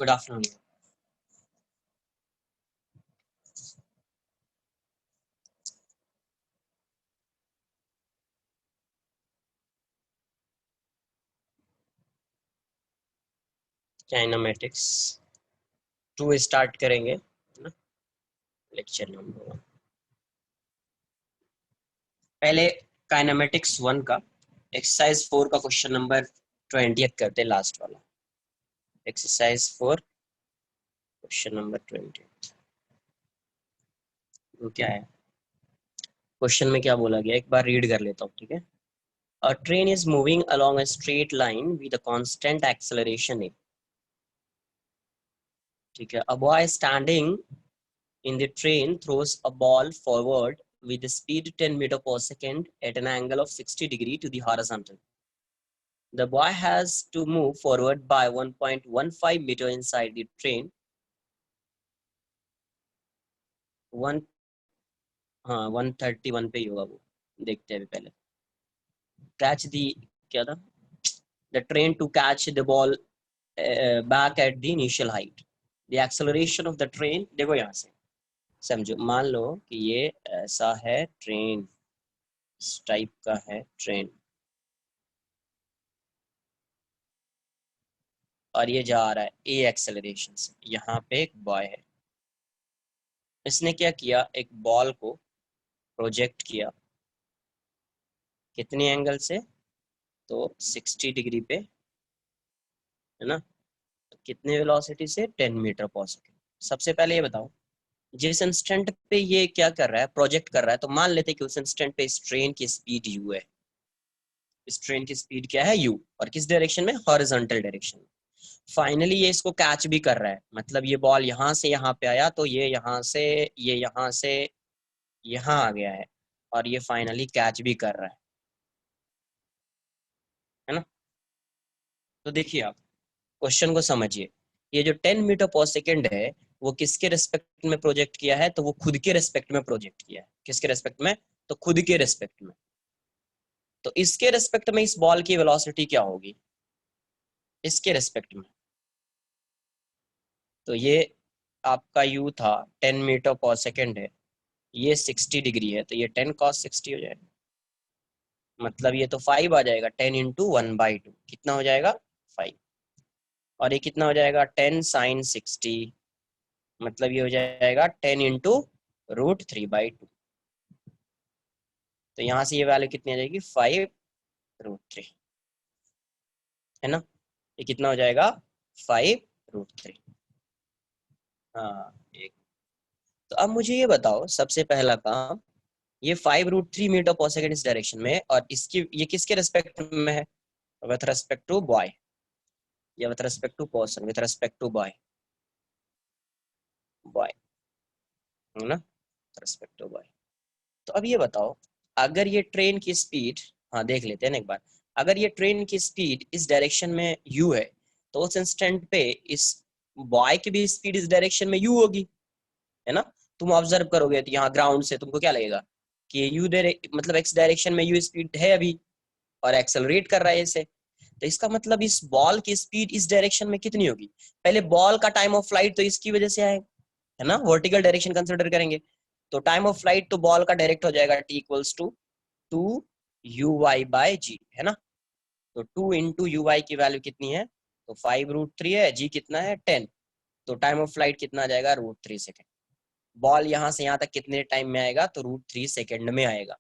Good afternoon. Kinematics 2 start करेंगे ना, lecture number 1। पहले काइनेमेटिक्स 1 का एक्सरसाइज 4 का क्वेश्चन नंबर 20 करते, लास्ट वाला एक्सरसाइज 4 क्वेश्चन नंबर 20। वो क्या है, क्वेश्चन में क्या बोला गया, एक बार रीड कर लेता हूँ, ठीक है। A train is moving along a straight line with a constant acceleration A, ठीक है। A boy standing in the train throws a ball forward with a speed 10 meter per second at an angle of 60 degree to the horizontal. The boy has to move forward by 1.15 meter inside the train. 131 पे ही होगा वो, देखते हैं पहले। Catch the क्या था, the train to catch the ball back at the initial height. The acceleration of the train, देखो यहाँ से समझो, मान लो कि ये ऐसा है ट्रेन, इस टाइप का है ट्रेन, और ये जा रहा है ए एक्सेलरेशन से। यहाँ पे एक बॉय है, इसने क्या किया, एक बॉल को प्रोजेक्ट किया, कितने एंगल से, तो 60 डिग्री पे, है ना। तो कितने वेलोसिटी से, 10 मीटर पर सेकेंड। सबसे पहले ये बताओ, जिस इंस्टेंट पे ये क्या कर रहा है, प्रोजेक्ट कर रहा है, तो मान लेते हैं कि उस इंस्टेंट पे इस ट्रेन की स्पीड u है। इस ट्रेन की स्पीड क्या है, u, और किस डायरेक्शन में, हॉरिजॉन्टल डायरेक्शन में। फाइनली ये इसको कैच भी कर रहा है, मतलब ये बॉल यहाँ से यहाँ पे आया, तो ये यहाँ से, ये यहाँ से यहाँ आ गया है, और ये फाइनली कैच भी कर रहा है ना। तो देखिए आप क्वेश्चन को समझिए, ये जो 10 मीटर पर सेकेंड है, वो किसके रेस्पेक्ट में प्रोजेक्ट किया है, तो वो खुद के रेस्पेक्ट में प्रोजेक्ट किया है। किसके रेस्पेक्ट में, तो खुद के रेस्पेक्ट में। तो इसके रेस्पेक्ट में इस बॉल की वेलोसिटी क्या होगी, इसके रेस्पेक्ट में। तो ये आपका u था, 10 मीटर पर सेकेंड है, ये 60 डिग्री है, तो ये 10 cos 60 हो जाएगा। मतलब ये तो 5 आ जाएगा, 10 इंटू 1/2, कितना हो जाएगा, 5। और ये कितना हो जाएगा, 10 sin 60, मतलब ये हो जाएगा 10 इंटू √3/2। तो यहाँ से ये वैल्यू कितनी आ जाएगी, 5√3, है ना। ये कितना हो जाएगा, 5√3। हाँ एक। तो अब मुझे ये बताओ, सबसे पहला काम, ये 5√3 मीटर पर सेकेंड इस डायरेक्शन में, और इसकी ये किसके रेस्पेक्ट में है, विथ रेस्पेक्ट टू बॉय, या with respect to person, with respect to boy, boy, है ना, रेस्पेक्ट टू बॉय। तो अब ये बताओ, अगर ये ट्रेन की स्पीड, हाँ देख लेते हैं ना एक बार, अगर ये ट्रेन की स्पीड इस डायरेक्शन में u है, तो उस इंस्टेंट पे इस बॉय की भी स्पीड इस डायरेक्शन में u होगी, है ना। तुम ऑब्जर्व करोगे तो यहाँ ग्राउंड से तुमको क्या लगेगा कि u मतलब x डायरेक्शन में u स्पीड है अभी, और एक्सेलरेट कर रहा है इसे। तो इसका मतलब इस बॉल की स्पीड इस डायरेक्शन में कितनी होगी, पहले बॉल का टाइम ऑफ फ्लाइट तो इसकी वजह से आएगा, है ना, वर्टिकल डायरेक्शन कंसिडर करेंगे। तो टाइम ऑफ फ्लाइट तो बॉल का डायरेक्ट हो जाएगा t इक्वल्स टू 2uy/g, है ना। तो 2 इंटू यू वाई की वैल्यू कितनी है, तो 5√3 है, g कितना है 10, तो टाइम ऑफ फ्लाइट कितना आ जाएगा, √3 सेकेंड। बॉल यहाँ से यहाँ तक कितने टाइम में आएगा, तो √3 सेकेंड में आएगा।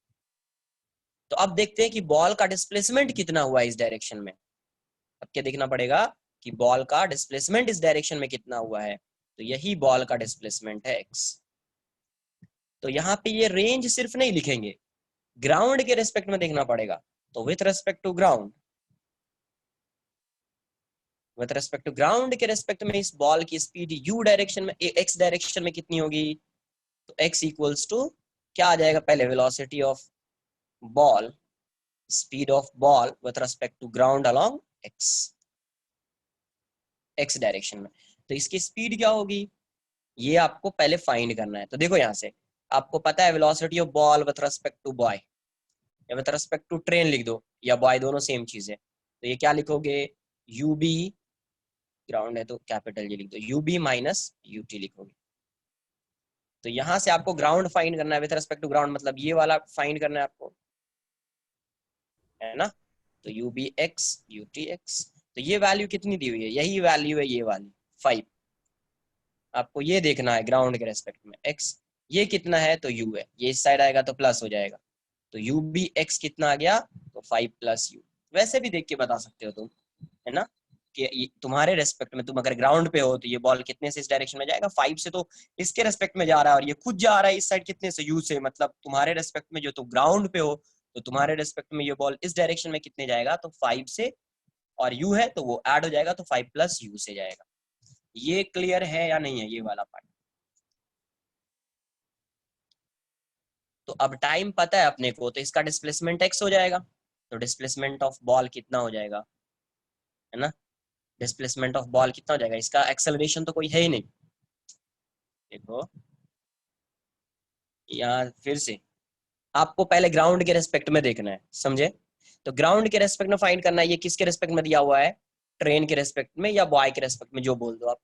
तो अब देखते हैं कि बॉल का डिस्प्लेसमेंट कितना हुआ इस डायरेक्शन में। अब क्या देखना पड़ेगा कि बॉल का डिस्प्लेसमेंट इस डायरेक्शन में कितना हुआ है, तो यही बॉल का डिस्प्लेसमेंट है x। तो यहाँ पे ये रेंज सिर्फ नहीं लिखेंगे, ग्राउंड के रेस्पेक्ट में देखना पड़ेगा। तो with respect to ground, with respect to ground के रेस्पेक्ट में इस बॉल की स्पीड u डायरेक्शन में, x डायरेक्शन में कितनी होगी, तो x इक्वल्स टू क्या आ जाएगा, पहले velocity of ball, speed of ball with respect to ground along x direction में। तो इसकी स्पीड क्या होगी, ये आपको पहले फाइंड करना है। तो देखो यहाँ से आपको पता है velocity of ball with respect to boy, या विथ रेस्पेक्ट टू ट्रेन लिख दो, या बॉय, दोनों सेम चीज है। तो ये क्या लिखोगे, ub ग्राउंड है तो कैपिटल जी लिख दो, u b minus u t लिखोगे। तो यहां से आपको ग्राउंड फाइंड करना है विद रेस्पेक्ट टू ग्राउंड, मतलब ये वाला फाइंड करना है आपको, है ना। तो u b x u t x, तो ये वैल्यू कितनी दी हुई है, यही वैल्यू है ये वाली 5। आपको ये देखना है ग्राउंड के रेस्पेक्ट में एक्स ये कितना है, तो यू है, ये इस साइड आएगा तो प्लस हो जाएगा, तो यू बी एक्स कितना आ गया, तो 5 प्लस यू। वैसे भी देख के बता सकते हो तुम, है ना, कि तुम्हारे रेस्पेक्ट में तुम अगर ग्राउंड पे हो तो ये बॉल कितने से इस डायरेक्शन में जाएगा, 5 से, तो इसके रेस्पेक्ट में जा रहा है, और ये खुद जा रहा है इस साइड कितने से, यू से, मतलब तुम्हारे रेस्पेक्ट में जो तुम ग्राउंड पे हो तो तुम्हारे रेस्पेक्ट में ये बॉल इस डायरेक्शन में कितने जाएगा, तो 5 से, और यू है तो वो ऐड हो जाएगा तो 5 प्लस यू से जाएगा। ये क्लियर है या नहीं है ये वाला पार्ट। तो अब टाइम पता है अपने को, तो इसका डिस्प्लेसमेंट एक्स हो जाएगा, तो डिस्प्लेसमेंट ऑफ बॉल कितना हो जाएगा, है ना, डिस्प्लेसमेंट ऑफ बॉल कितना हो जाएगा, इसका एक्सेलरेशन तो कोई है ही नहीं। देखो यहाँ फिर से आपको पहले ग्राउंड के रेस्पेक्ट में देखना है, समझे। तो ग्राउंड के रेस्पेक्ट में फाइंड करना है, ये किसके रेस्पेक्ट में दिया हुआ है, ट्रेन के रेस्पेक्ट में या बॉय के रेस्पेक्ट में, जो बोल दो आप।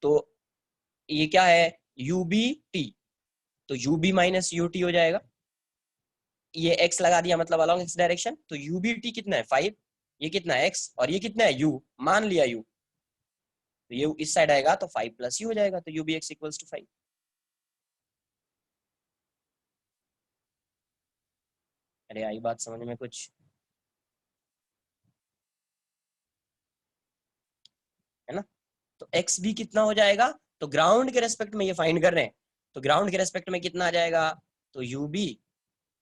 तो ये क्या है, यू बी टी, तो u b minus u t हो जाएगा, ये x लगा दिया मतलब अलॉन्ग एक्स डायरेक्शन, तो यू बी टी कितना है 5, ये कितना है x, और ये कितना है u, मान लिया u, तो ये इस साइड आएगा तो 5 प्लस यू हो जाएगा, तो u b x equals to 5। अरे आई बात समझ में कुछ, है ना। तो एक्स भी कितना हो जाएगा, तो ग्राउंड के रेस्पेक्ट में ये फाइंड कर रहे हैं, तो ग्राउंड के रेस्पेक्ट में कितना आ जाएगा, तो u b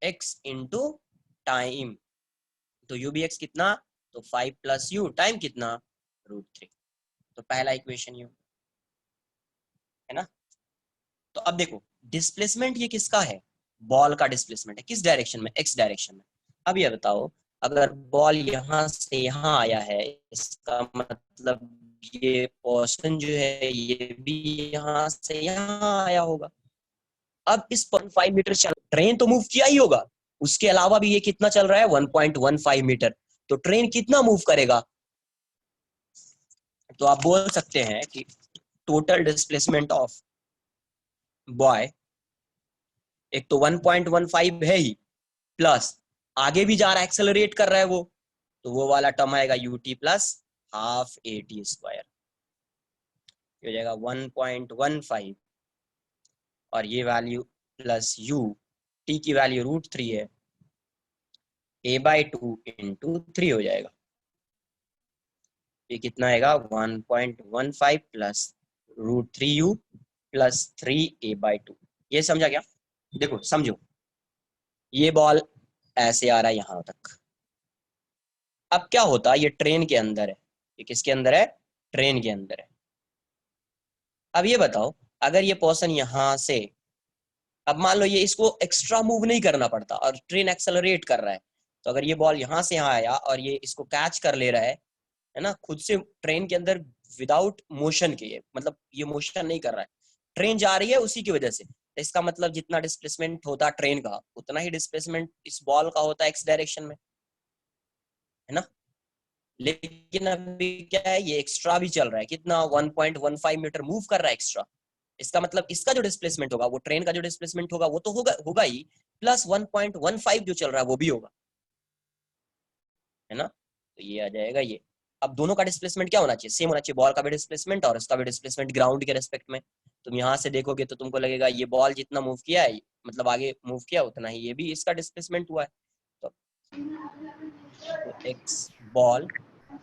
x into time, तो यू बी एक्स कितना, तो 5 प्लस यू, टाइम कितना, √3। तो पहला इक्वेशन यू, है ना। तो अब देखो डिस्प्लेसमेंट ये किसका है, बॉल का डिस्प्लेसमेंट है, किस डायरेक्शन में, एक्स डायरेक्शन में। अब ये बताओ अगर बॉल यहाँ से यहाँ आया है, इसका मतलब ये पोर्शन जो है ये भी यहाँ से यहाँ आया होगा। अब इस 0.5 मीटर चल, ट्रेन तो मूव किया ही होगा, उसके अलावा भी ये कितना चल रहा है 1.15 मीटर, तो ट्रेन कितना मूव करेगा। तो आप बोल सकते हैं कि टोटल डिस्प्लेसमेंट ऑफ बॉय, एक तो 1.15 है ही, प्लस आगे भी जा रहा है, एक्सेलरेट कर रहा है वो, तो वो वाला टर्म आएगा U T plus half a t square, हो जाएगा 1.15, और ये वैल्यू प्लस यू, टी की वैल्यू √3 है, a/2 इंटू 3 हो जाएगा, ये कितना आएगा 1.15 प्लस √3u प्लस 3a/2। ये समझा क्या, देखो समझो, ये बॉल ऐसे आ रहा है यहां तक, अब क्या होता है, ये ट्रेन के अंदर है, ये किसके अंदर है, ट्रेन के अंदर है। अब ये बताओ अगर ये पर्सन यहां से, अब मान लो ये इसको एक्स्ट्रा मूव नहीं करना पड़ता और ट्रेन एक्सेलरेट कर रहा है, तो अगर ये बॉल यहां से यहाँ आया और ये इसको कैच कर ले रहा है ना, खुद से ट्रेन के अंदर विदाउट मोशन के, मतलब ये मोशन नहीं कर रहा है, ट्रेन जा रही है उसी की वजह से, तो इसका मतलब जितना डिस्प्लेसमेंट होता है ट्रेन का उतना ही डिस्प्लेसमेंट इस बॉल का होता है एक्स डायरेक्शन में, है ना। लेकिन अभी क्या है, ये एक्स्ट्रा भी चल रहा है, कितना 1.15 मीटर मूव कर रहा है एक्स्ट्रा, इसका मतलब इसका जो डिस्प्लेसमेंट होगा, वो ट्रेन का जो डिस्प्लेसमेंट होगा वो तो होगा होगा ही, प्लस 1.15 जो चल रहा है वो भी होगा, है ना। तो ये आ जाएगा ये। अब दोनों का डिस्प्लेसमेंट क्या होना चाहिए, सेम होना चाहिए, बॉल का भी डिस्प्लेसमेंट और उसका भी डिस्प्लेसमेंट ग्राउंड के रेस्पेक्ट में। तुम यहाँ से देखोगे तो तुमको लगेगा ये बॉल जितना मूव किया है, मतलब आगे मूव किया उतना ही ये भी इसका डिस्प्लेसमेंट हुआ है, तो x ball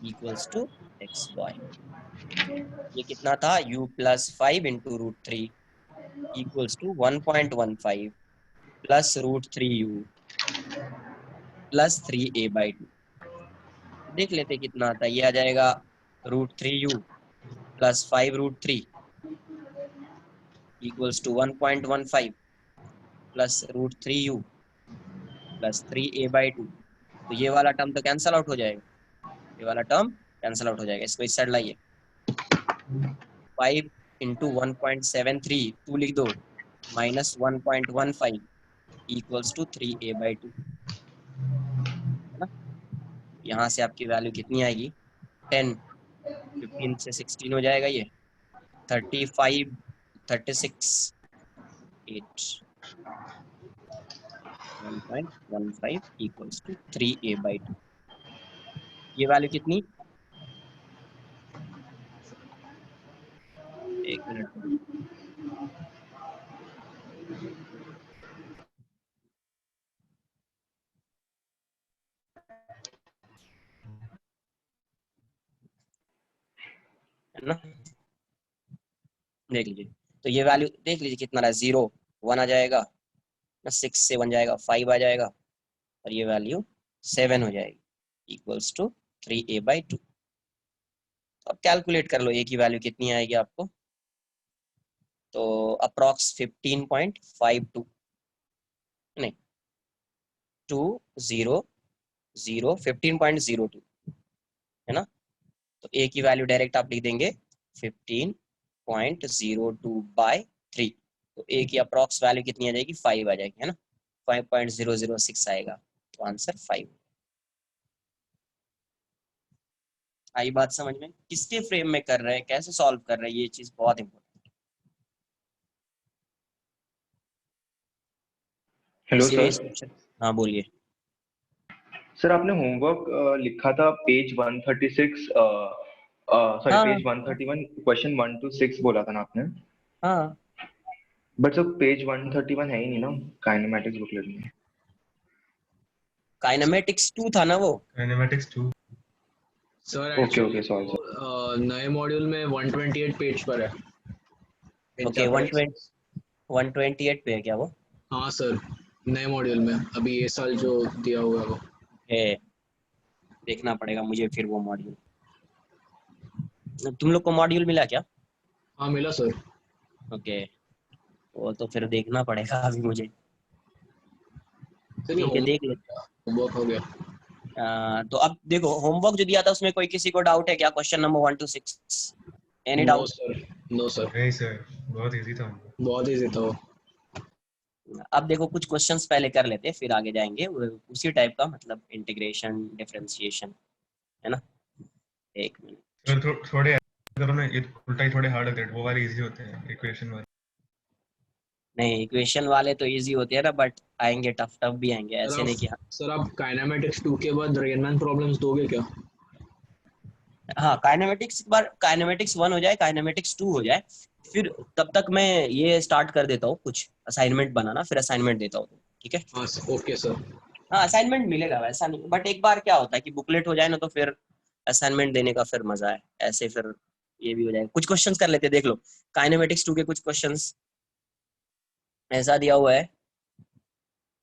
equals to x boy, ये कितना था u plus 5 into √3 equals to 1.15 plus √3u plus 3a/2। देख लेते कितना आता है, ये आ जाएगा √3u plus 5 √3 equals to 1.15 plus √3u plus 3a/2। तो ये वाला टर्म तो कैंसल आउट हो जाएगा, ये वाला टर्म कैंसल आउट हो जाएगा, इसको इस साइड लाइए, 5 इंटू 1.73 2 लिख दो माइनस 1.15 इक्वल्स टू 3a/2, है ना। यहाँ से आपकी वैल्यू कितनी आएगी 10, 15 से 16 हो जाएगा ये 35 36 8 1.15 इक्वल्स टू 3a/2। ये वैल्यू कितनी, एक मिनट रुको। है ना, देख लीजिए। तो ये वैल्यू देख लीजिए कितना रहा, 0 1 आ जाएगा ना, 6 से 1 जाएगा 5 आ जाएगा, और ये वैल्यू 7 हो जाएगी इक्वल्स टू 3a/2। अब कैलकुलेट कर लो ए की वैल्यू कितनी आएगी आपको, तो अप्रॉक्स 15.52, नहीं 15.02 है ना। तो ए की वैल्यू डायरेक्ट आप लिख देंगे 15.02/3। तो ए की अप्रॉक्स वैल्यू कितनी आ जाएगी, 5 आ जाएगी, है ना, 5.006 आएगा। तो आंसर 5। आई बात समझ में, किसके फ्रेम में कर रहे हैं, कैसे सॉल्व कर रहे हैं, ये चीज बहुत इंपॉर्टेंट है। Hello serious sir. क्वेश्चन, हाँ बोलिए। सर आपने होमवर्क लिखा था पेज 136, सॉरी हाँ पेज 131 क्वेश्चन 1 to 6 बोला था ना आपने। हाँ, बट सर पेज 131 है ही नहीं ना काइनेमैटिक्स बुकलेट में। काइनेमेटिक्स 2 था ना वो। Kinematics 2 sir okay actually okay sorry sir. वो नए मॉड्यूल में 128 पेज पर है इन ओके, चैप्टर एक्सेस। 128 पे है क्या वो। हाँ सर, नए मॉड्यूल में अभी ये साल जो दिया हुआ है वो। है, देखना पड़ेगा मुझे फिर वो मॉड्यूल। तुम लोग को मॉड्यूल मिला क्या। हाँ मिला सर। ओके, वो तो फिर देखना पड़ेगा अभी मुझे। सर ये ठीक है, देख ले। होमवर्क हो गया। तो अब देखो, होमवर्क जो दिया था उसमें कोई किसी को डाउट है क्या, question number 1 to 6, any no doubt. Sir, no sir, नहीं सर, बहुत इजी था हमको। बहुत ईजी था वो। अब देखो कुछ क्वेश्चंस पहले कर लेते हैं फिर आगे जाएंगे, उसी टाइप का, मतलब इंटीग्रेशन डिफरेंशिएशन, है ना। एक मिनट। सर थोड़े ऐसे करो ना, ये उल्टा ही थोड़े हार्ड होते हैं, वो वाले इजी होते हैं इक्वेशन वाले। नहीं, इक्वेशन वाले तो इजी होते हैं ना, बट आएंगे टफ टफ भी आएंगे, सर ऐसे नहीं कि आप सर आप काइनेमेटिक्स 2 के बाद रेनमैन प्रॉब्लम्स दोगे क्या? हाँ, काइनेमेटिक्स एक बार काइनेमेटिक्स 1 हो जाए, काइनेमेटिक्स 2 हो जाए, फिर तब तक मैं ये स्टार्ट कर देता हूँ कुछ असाइनमेंट बनाना, फिर असाइनमेंट देता हूँ, ठीक है। हाँ ओके सर। हाँ, असाइनमेंट मिलेगा वैसा नहीं, बट एक बार क्या होता है कि बुकलेट हो जाए ना, तो फिर असाइनमेंट देने का फिर मजा है, ऐसे फिर ये भी हो जाएगा। कुछ क्वेश्चंस कर लेते हैं, देख लो। काइनेमेटिक्स 2 के कुछ क्वेश्चंस ऐसा दिया हुआ है,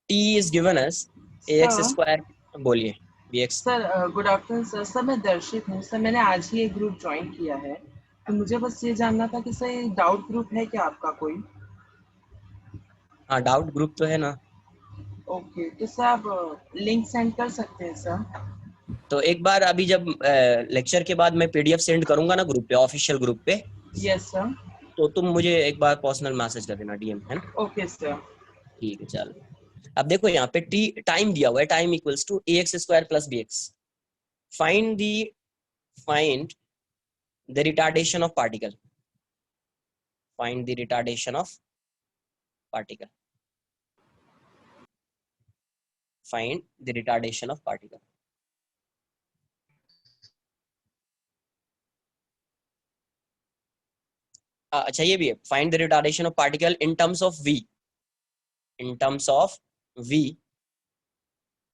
t is given as ax sir square, बोलिए bx। Sir good afternoon sir. सर मैं दर्शित हूँ सर, मैंने आज ही एक ग्रुप ज्वाइन किया है, तो मुझे बस ये जानना था कि सर ये डाउट ग्रुप है क्या आपका कोई? हाँ, डाउट ग्रुप तो है ना। ओके, तो सर आप लिंक सेंड कर सकते हैं सर? तो एक बार अभी जब लेक्चर के बाद मैं पीडीएफ सेंड करूंगा ना ग्रुप पे, ऑफिशियल ग्रुप पे, यस सर। तो तुम मुझे एक बार पर्सनल मैसेज कर देना, डीएम, है ना। Okay sir. ठीक है, चलो। अब देखो यहाँ पे टी टाइम दिया हुआ है, time equals to ax square plus bx। Find the find the retardation of particle, find the retardation of particle, find the retardation of particle. अच्छा, ये भी है, find the retardation of particle in terms of v, in terms of v,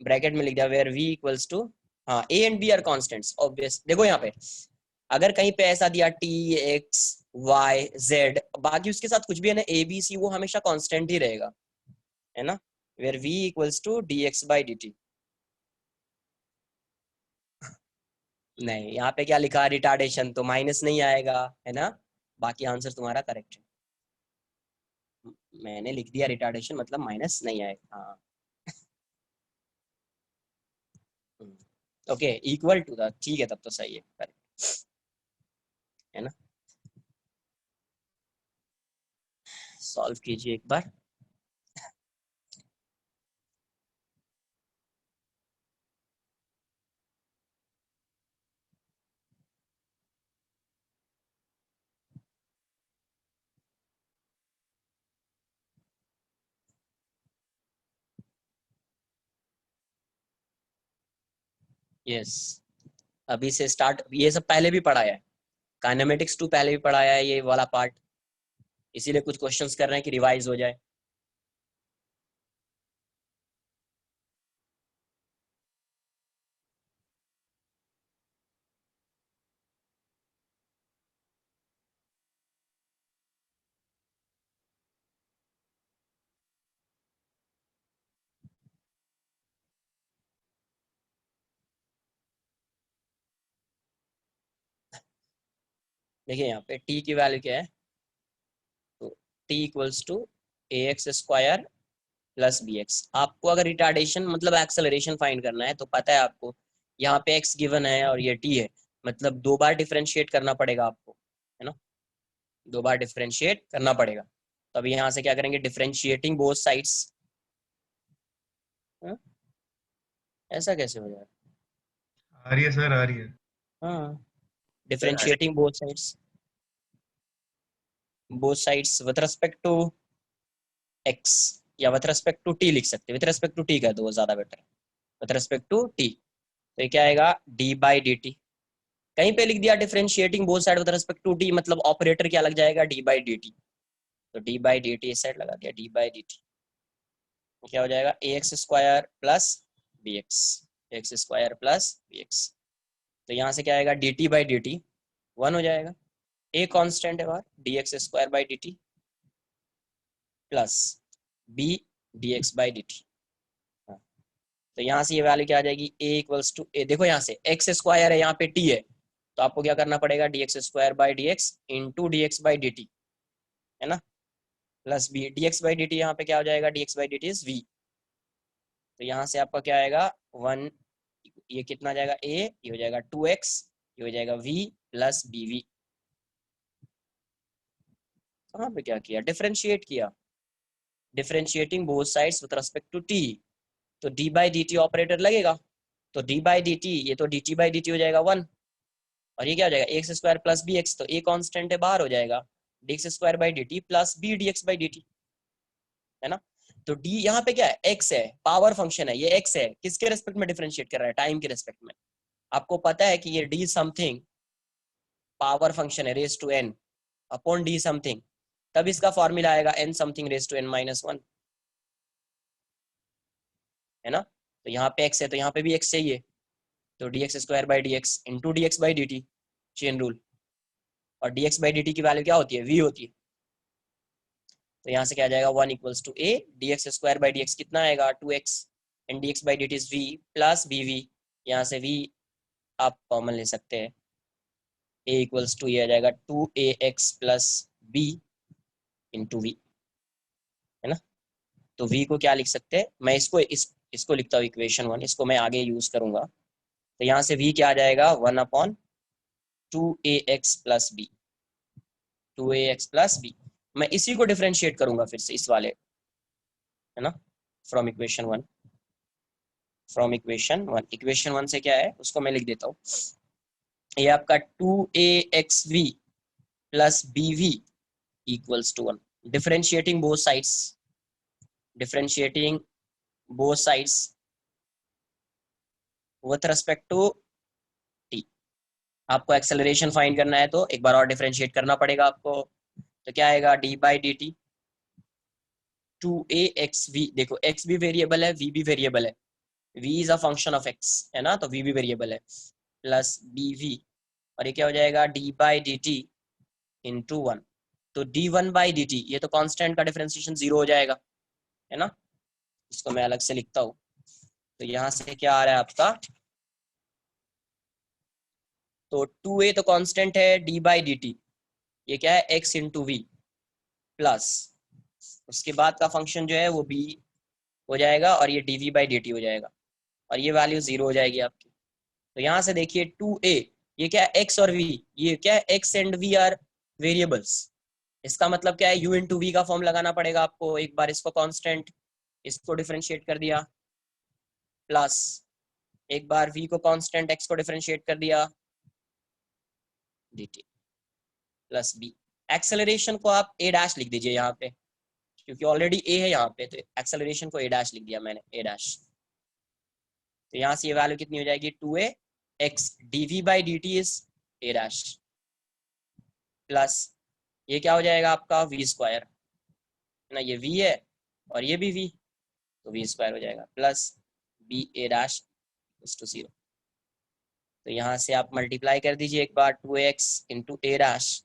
bracket में लिख दिया where v equals to, हाँ a and b are constants obvious. देखो यहाँ पे अगर कहीं पे ऐसा दिया t x y z, बाकी उसके साथ कुछ भी है ना a b c, वो हमेशा कांस्टेंट ही रहेगा, है ना, where v equals to dx by dt। नहीं, यहाँ पे क्या लिखा, रिटार्डेशन, तो माइनस नहीं आएगा, है ना। बाकी आंसर तुम्हारा करेक्ट है, मैंने लिख दिया रिटार्डेशन मतलब माइनस नहीं आएगा, हाँ। ओके, इक्वल टू था, ठीक है, तब तो सही है, करेक्ट, है ना। सॉल्व कीजिए एक बार। यस, अभी से स्टार्ट, ये सब पहले भी पढ़ाया है, काइनेमेटिक्स 2 पहले भी पढ़ाया है ये वाला पार्ट, इसीलिए कुछ क्वेश्चंस कर रहे हैं कि रिवाइज हो जाए। देखिए यहाँ पे t की वैल्यू क्या है, तो t equals to a x square plus B x. आपको अगर रिटार्डेशन मतलब एक्सेलरेशन फाइंड करना है तो पता है आपको, यहाँ पे x गिवन है और ये t है, मतलब 2 बार डिफरेंशिएट करना पड़ेगा आपको, है ना, 2 बार डिफरेंशिएट करना पड़ेगा। तो अभी यहाँ से क्या करेंगे, डिफरेंशिएटिंग बोथ साइड्स। ऐसा कैसे हो जाएगा? आ रही है सर, आ रही है। हाँ, differentiating both sides with respect to x, या विथ रिस्पेक्ट टू t लिख सकते हैं, विथ रिस्पेक्ट टू t कह दो वो ज्यादा बेटर है, विथ रिस्पेक्ट टू t। तो ये क्या आएगा, d बाई डी टी। कहीं पे लिख दिया differentiating both side with respect to t, मतलब ऑपरेटर क्या लग जाएगा, d बाई डी टी। तो d बाई डी टी इस साइड लगा दिया, d बाई डी टी, क्या हो जाएगा, A x square plus B X, X square plus B x. तो यहाँ से क्या आएगा, D T by D T 1 हो जाएगा, ए कांस्टेंट है बाहर, D x square by D t plus b d x by D T. तो यहाँ से ये वैल्यू क्या आ जाएगी, a इक्वल्स टू ए, देखो यहाँ से एक्स स्क्वायर है, यहाँ पे t है, तो आपको क्या करना पड़ेगा, d x square by D x into D x by D t, है ना, plus b d x by D t, यहाँ पे क्या हो जाएगा, d x by D t is v. तो यहाँ से आपका क्या आएगा 1, ये कितना आ जाएगा a, ये हो जाएगा 2x, ये हो जाएगा v प्लस बी वी। कहाँ पे क्या किया, डिफरेंशिएट किया, differentiating both sides with respect to t, तो d by D t operator लगेगा, तो d बाई डी टी, ये तो dt बाई डी टी हो जाएगा 1, और ये क्या हो जाएगा, x square plus B x, तो ए कांस्टेंट है बाहर हो जाएगा, d x square by D t plus b d x by D t, है ना। तो डी यहाँ पे क्या है, एक्स है, पावर फंक्शन है, ये एक्स है, किसके रेस्पेक्ट में डिफरेंशिएट कर रहा है, टाइम के रेस्पेक्ट में। आपको पता है कि ये डी समथिंग पावर फंक्शन है, raise to n upon d something, तब इसका फॉर्मूला आएगा n something raise to n minus 1, है ना। तो यहाँ पे एक्स है तो यहाँ पे भी एक्स चाहिए, तो D x square by D x into D x by D T, chain rule, और D x by D T की वैल्यू क्या होती है, वी होती है। तो यहाँ से क्या आ जाएगा, 1 equals to a d x square by D x कितना आएगा 2x, and d x by D t is v plus b v, यहाँ से v आप कॉमन ले सकते हैं, a इक्वल्स टू ये आ जाएगा 2ax plus b into we, है ना। तो v को क्या लिख सकते हैं, मैं इसको लिखता हूँ इक्वेशन 1, इसको मैं आगे यूज करूंगा। तो यहाँ से v क्या आ जाएगा 1 upon 2ax plus b, 2ax plus b, मैं इसी को डिफरेंशिएट करूंगा फिर से इस वाले, है ना, from equation 1, from equation 1, equation 1 से क्या है उसको मैं लिख देता हूँ, ये आपका 2axv plus bv equals to 1, differentiating both sides, differentiating both sides with respect to t। आपको एक्सेलरेशन फाइंड करना है तो एक बार और डिफरेंशिएट करना पड़ेगा आपको, तो क्या आएगा d by D T 2axv, देखो x भी वेरिएबल है, v भी वेरिएबल है, v is a function of x, है ना, तो v भी वेरिएबल है, प्लस bv, और ये क्या हो जाएगा d by D T into 1, तो d1 बाई डी टी, ये तो कांस्टेंट का डिफरेंशिएशन 0 हो जाएगा, है ना, इसको मैं अलग से लिखता हूँ। तो यहाँ से क्या आ रहा है आपका, तो 2a तो कांस्टेंट है, d बाई डी टी, ये क्या है x इंटू वी, प्लस उसके बाद का फंक्शन जो है वो b हो जाएगा, और ये dv बाई डी टी हो जाएगा, और ये वैल्यू 0 हो जाएगी आपकी। तो यहाँ से देखिए 2a, ये क्या है x और v, ये क्या है x and v are variables, इसका मतलब क्या है u इंटू वी का फॉर्म लगाना पड़ेगा आपको, एक बार इसको कांस्टेंट, इसको डिफरेंशिएट कर दिया, प्लस एक बार v को कांस्टेंट x को डिफरेंशिएट कर दिया dt प्लस b। एक्सेलरेशन को आप a डैश लिख दीजिए यहाँ पे, क्योंकि ऑलरेडी a है यहाँ पे, तो एक्सेलरेशन को a डैश लिख दिया मैंने, a डैश। तो यहाँ से ये वैल्यू कितनी हो जाएगी 2ax dv by dt is a dash plus ये क्या हो जाएगा आपका v स्क्वायर है ना, ये v है और ये भी v, तो v स्क्वायर हो जाएगा plus b a dash is to 0। तो यहाँ से आप मल्टीप्लाई कर दीजिए एक बार 2ax into a dash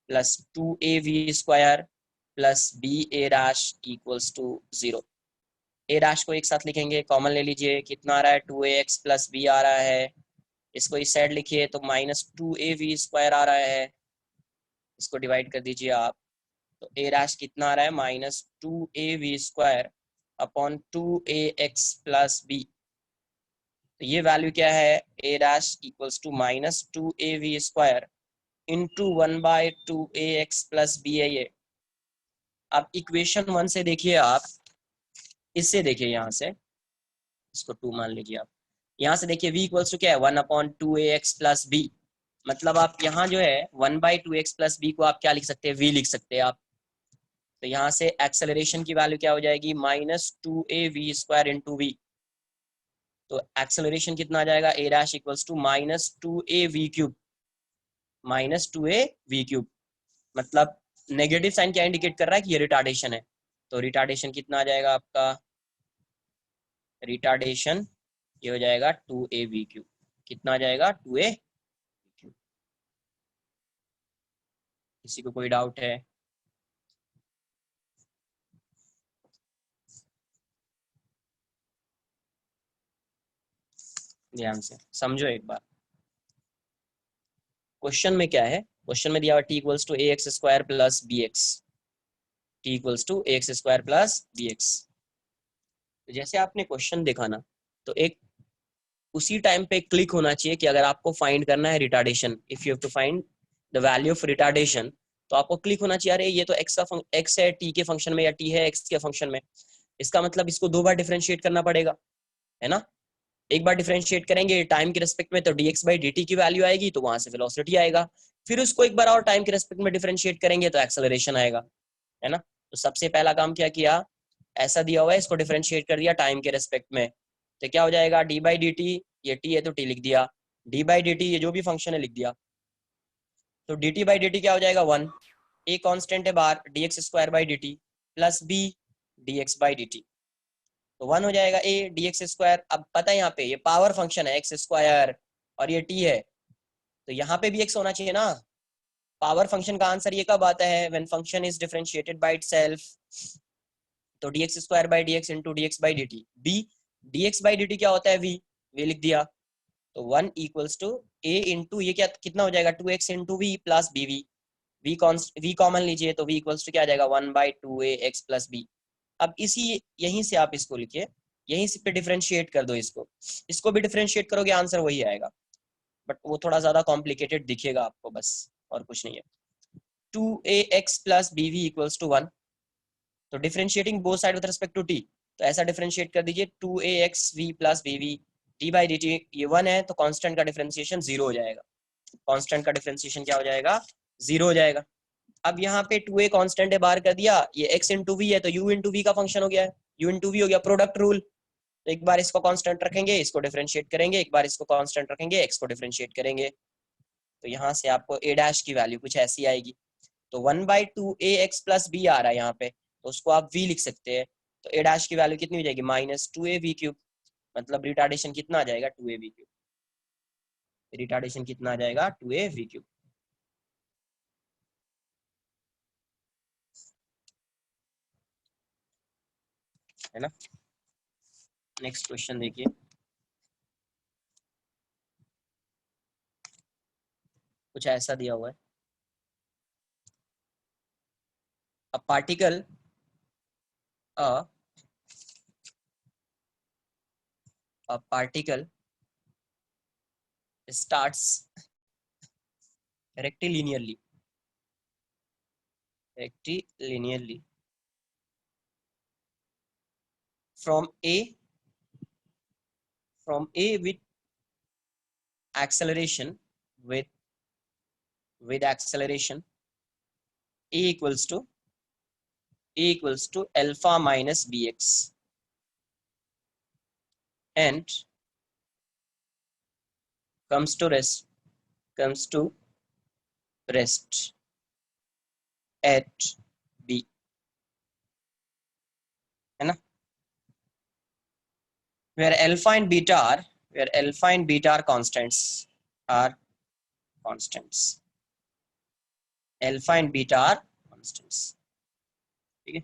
plus 2av square plus b a dash equals to 0। a dash को एक साथ लिखेंगे, कॉमन ले लीजिए, कितना आ रहा है 2ax प्लस b आ रहा है, इसको इस साइड लिखिए तो माइनस 2av स्क्वायर आ रहा है, इसको डिवाइड कर दीजिए आप, तो a डैश कितना आ रहा है minus 2av square upon 2ax plus b। तो ये वैल्यू क्या है a dash equals to minus 2av square into 1/2ax plus b है ये। अब इक्वेशन 1 से देखिए आप, इससे देखिए यहाँ से, इसको 2 मान लीजिए आप, यहाँ से देखिए v इक्वल्स टू क्या है 1/2ax प्लस b, मतलब आप यहाँ जो है 1/2x प्लस b को आप क्या लिख सकते हैं v लिख सकते हैं आप। तो यहाँ से एक्सेलरेशन की वैल्यू क्या हो जाएगी minus 2av square into v। तो एक्सेलरेशन कितना आ जाएगा a dash equals to minus 2av cube, minus 2av cube, मतलब नेगेटिव साइन क्या इंडिकेट कर रहा है कि ये रिटार्डेशन है। तो रिटार्डेशन कितना आ जाएगा आपका, रिटार्डेशन ये हो जाएगा 2av क्यूब, कितना आ जाएगा 2a क्यूब। किसी को कोई डाउट है? ध्यान से समझो एक बार, क्वेश्चन में क्या है, क्वेश्चन में दिया हुआ t equals to ax square plus bx, t equals to ax square plus bx। तो जैसे आपने क्वेश्चन देखा ना, तो एक उसी टाइम पे क्लिक होना चाहिए कि अगर आपको फाइंड करना है retardation, if you have to find the value of retardation, तो आपको क्लिक होना चाहिए अरे ये तो x है t के फंक्शन में या t है x के फंक्शन में, इसका मतलब इसको 2 बार डिफरेंशिएट करना पड़ेगा, है ना। एक बार डिफरेंशिएट करेंगे टाइम के रेस्पेक्ट में तो dx बाई dt की वैल्यू आएगी, तो वहां से वेलोसिटी आएगा, फिर उसको एक बार और टाइम के रेस्पेक्ट में डिफरेंशिएट करेंगे तो एक्सेलरेशन आएगा, है ना। तो सबसे पहला काम क्या किया, ऐसा दिया हुआ है इसको डिफरेंशिएट कर दिया टाइम के रेस्पेक्ट में, तो क्या हो जाएगा d बाई dt, ये t है तो t लिख दिया, d बाई dt ये जो भी फंक्शन है लिख दिया, तो dt बाई dt क्या हो जाएगा 1, a कांस्टेंट है बाहर dx square by dt plus b dx by dt, तो 1 हो जाएगा a dx स्क्वायर। अब पता है यहाँ पे ये पावर फंक्शन है x स्क्वायर और ये t है, तो यहाँ पे भी x होना चाहिए ना। पावर फंक्शन का आंसर ये कब आता है, when function is differentiated by itself, तो dx square by dx into dx by dt, b dx by dt क्या होता है v लिख दिया, तो 1 इक्वल्स टू a इंटू ये क्या कितना हो जाएगा 2x into v plus bv, v common लीजिए तो v इक्वल्स टू क्या आ जाएगा 1/2ax प्लस b। अब इसी यहीं से आप इसको लिखिए, यहीं से पे डिफरेंशिएट कर दो इसको, इसको भी डिफरेंशिएट करोगे आंसर वही आएगा, बट वो थोड़ा ज्यादा कॉम्प्लिकेटेड दिखेगा आपको बस, और कुछ नहीं है। 2ax plus bv equals to 1, तो differentiating both side with respect to t, तो ऐसा डिफरेंशिएट कर दीजिए 2ax v plus bv d by dt, ये 1 है तो कांस्टेंट का डिफरेंशिएशन 0 हो जाएगा, कांस्टेंट का डिफरेंशिएशन क्या हो जाएगा 0 हो जाएगा। अब यहाँ पे 2a कांस्टेंट है बाहर कर दिया, ये x इंटू वी है तो u इंटू वी का फंक्शन हो गया है, u इंटू वी हो गया प्रोडक्ट रूल, तो एक बार इसको कांस्टेंट रखेंगे इसको डिफरेंशिएट करेंगे, एक बार इसको कांस्टेंट रखेंगे x को डिफरेंशिएट करेंगे, तो यहाँ से आपको a डैश की वैल्यू कुछ ऐसी आएगी, तो 1/2ax प्लस b आ रहा है यहाँ पे, तो उसको आप v लिख सकते हैं, तो a डैश की वैल्यू कितनी हो जाएगी माइनस 2av क्यूब, मतलब रिटार्डेशन कितना आ जाएगा 2av क्यूब, रिटार्डेशन कितना आ जाएगा 2av क्यूब, है ना। नेक्स्ट क्वेश्चन देखिए, कुछ ऐसा दिया हुआ है, a particle a particle starts rectilinearly from a with acceleration with acceleration a equals to alpha minus bx, and comes to rest at B, है ना, where alpha and beta are constants, alpha and beta are constants, ठीक है।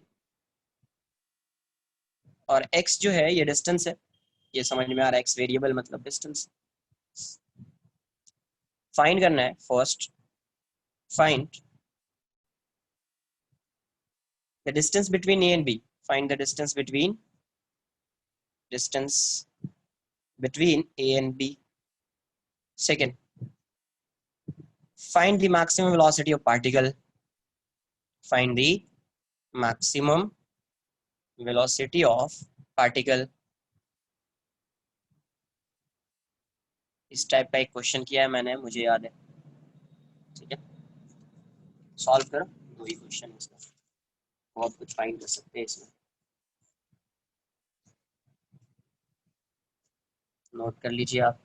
और x जो है ये distance है, ये समझ में आ रहा है, x वेरिएबल मतलब डिस्टेंस। फाइंड करना है, first find the distance between A and B. Find the distance between A and B. Second, find the maximum velocity of particle. Find the maximum velocity of particle. इस type का एक question किया है मैंने, मुझे याद है, ठीक है। सॉल्व करो, दो ही क्वेश्चन है इसका, बहुत कुछ फाइंड कर सकते हैं इसमें, नोट कर लीजिए आप।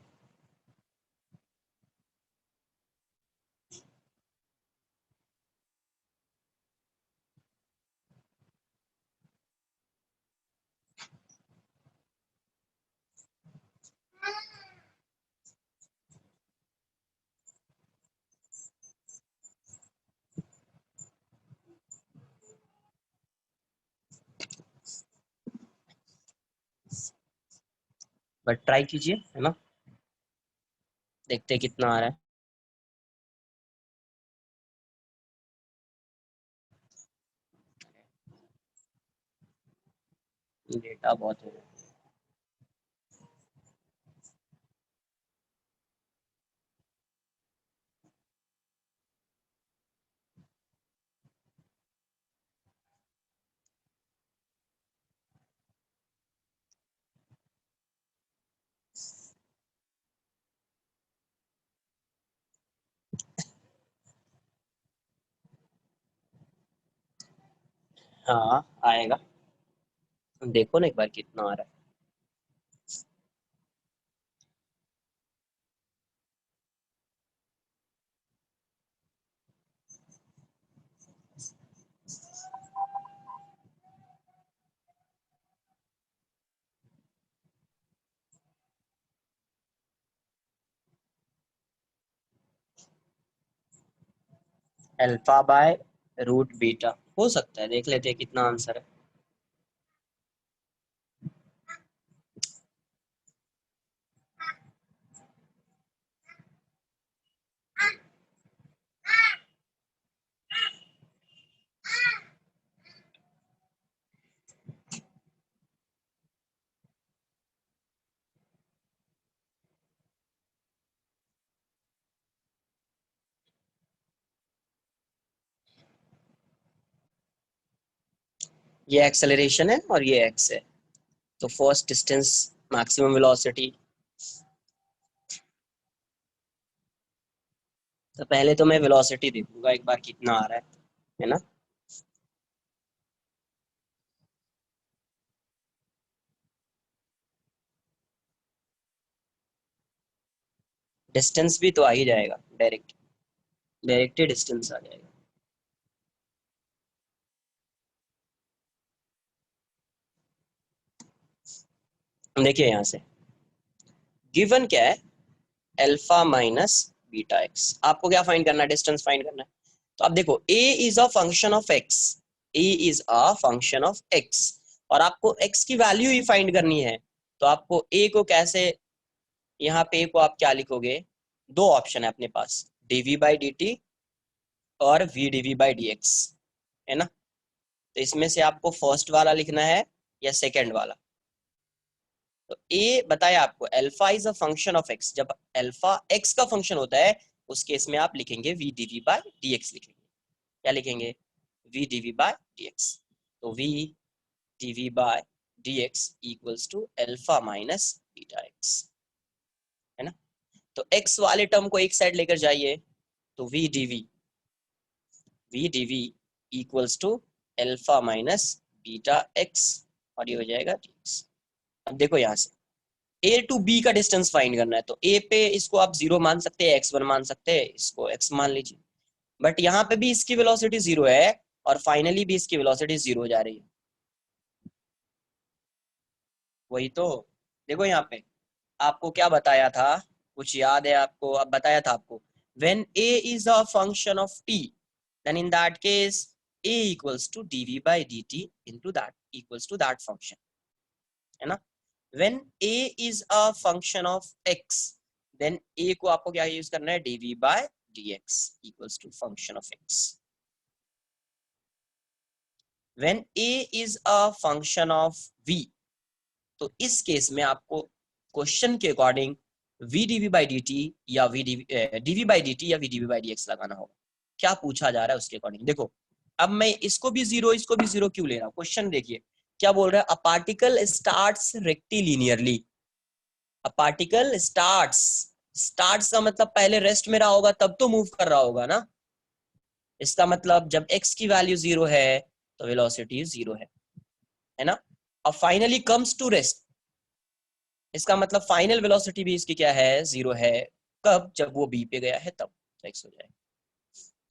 बट ट्राई कीजिए, है ना, देखते हैं कितना आ रहा है। डेटा बहुत है। हाँ आएगा, देखो ना एक बार कितना आ रहा है। अल्फा बाय रूट बीटा हो सकता है, देख लेते हैं कितना आंसर है। ये एक्सेलरेशन है और ये एक्स है, तो फर्स्ट डिस्टेंस मैक्सिमम वेलोसिटी, तो पहले तो मैं वेलोसिटी देखूंगा एक बार कितना आ रहा है ना। डिस्टेंस भी तो आ ही जाएगा, डायरेक्ट ही डिस्टेंस आ जाएगा। देखिए यहाँ से गिवन क्या है, अल्फा माइनस बीटा एक्स। आपको क्या फाइंड करना है, डिस्टेंस फाइंड करना है। तो आप देखो a is a function of x, a is a function of x, और आपको x की वैल्यू ही फाइंड करनी है। तो आपको a को कैसे, यहाँ पे a को आप क्या लिखोगे, दो ऑप्शन है अपने पास, dv बाई dt और v dv बाई dx, है ना। तो इसमें से आपको फर्स्ट वाला लिखना है या सेकेंड वाला। तो ए बताया आपको, alpha is a function of x, जब अल्फा एक्स का फंक्शन होता है उस केस में आप लिखेंगे v dv बाय dx लिखेंगे। क्या लिखेंगे, v dv बाय dx। तो v dv by dx equals to alpha minus beta x, है ना। तो x वाले टर्म को एक साइड लेकर जाइए, तो v dv equals to alpha minus beta x, और ये हो जाएगा dx। अब देखो यहाँ से ए टू बी का डिस्टेंस फाइंड करना है, तो ए पे इसको आप 0 मान सकते हैं, x1 मान सकते हैं, इसको x मान लीजिए, बट यहाँ पे भी इसकी वेलोसिटी 0 है और फाइनली भी इसकी वेलोसिटी 0 जा रही है। वही तो देखो यहाँ पे आपको क्या बताया था, कुछ याद है आपको? अब बताया था आपको when a is a function of t then in that case a equals to dv by dt into that equals to that function, है ना। when a is a function of x then a को आपको क्या use करना है, dv by dx equals to function of x। when a is a function of v तो इस case में आपको क्वेश्चन के according v dv by dt या dv by dt या v dv by dx लगाना होगा। क्या पूछा जा रहा है उसके अकॉर्डिंग। देखो अब मैं इसको भी 0 इसको भी 0 क्यों ले रहा हूँ, क्वेश्चन देखिए क्या बोल रहा है, a particle starts rectilinearly. A particle starts का मतलब पहले रेस्ट में रहा होगा तब तो मूव कर रहा होगा ना। इसका मतलब जब x की वैल्यू 0 है तो वेलोसिटी 0 है ना। अब फाइनली कम्स टू रेस्ट, इसका मतलब फाइनल वेलोसिटी भी इसकी क्या है, 0 है। कब, जब वो b पे गया है तब तो x हो जाएगा।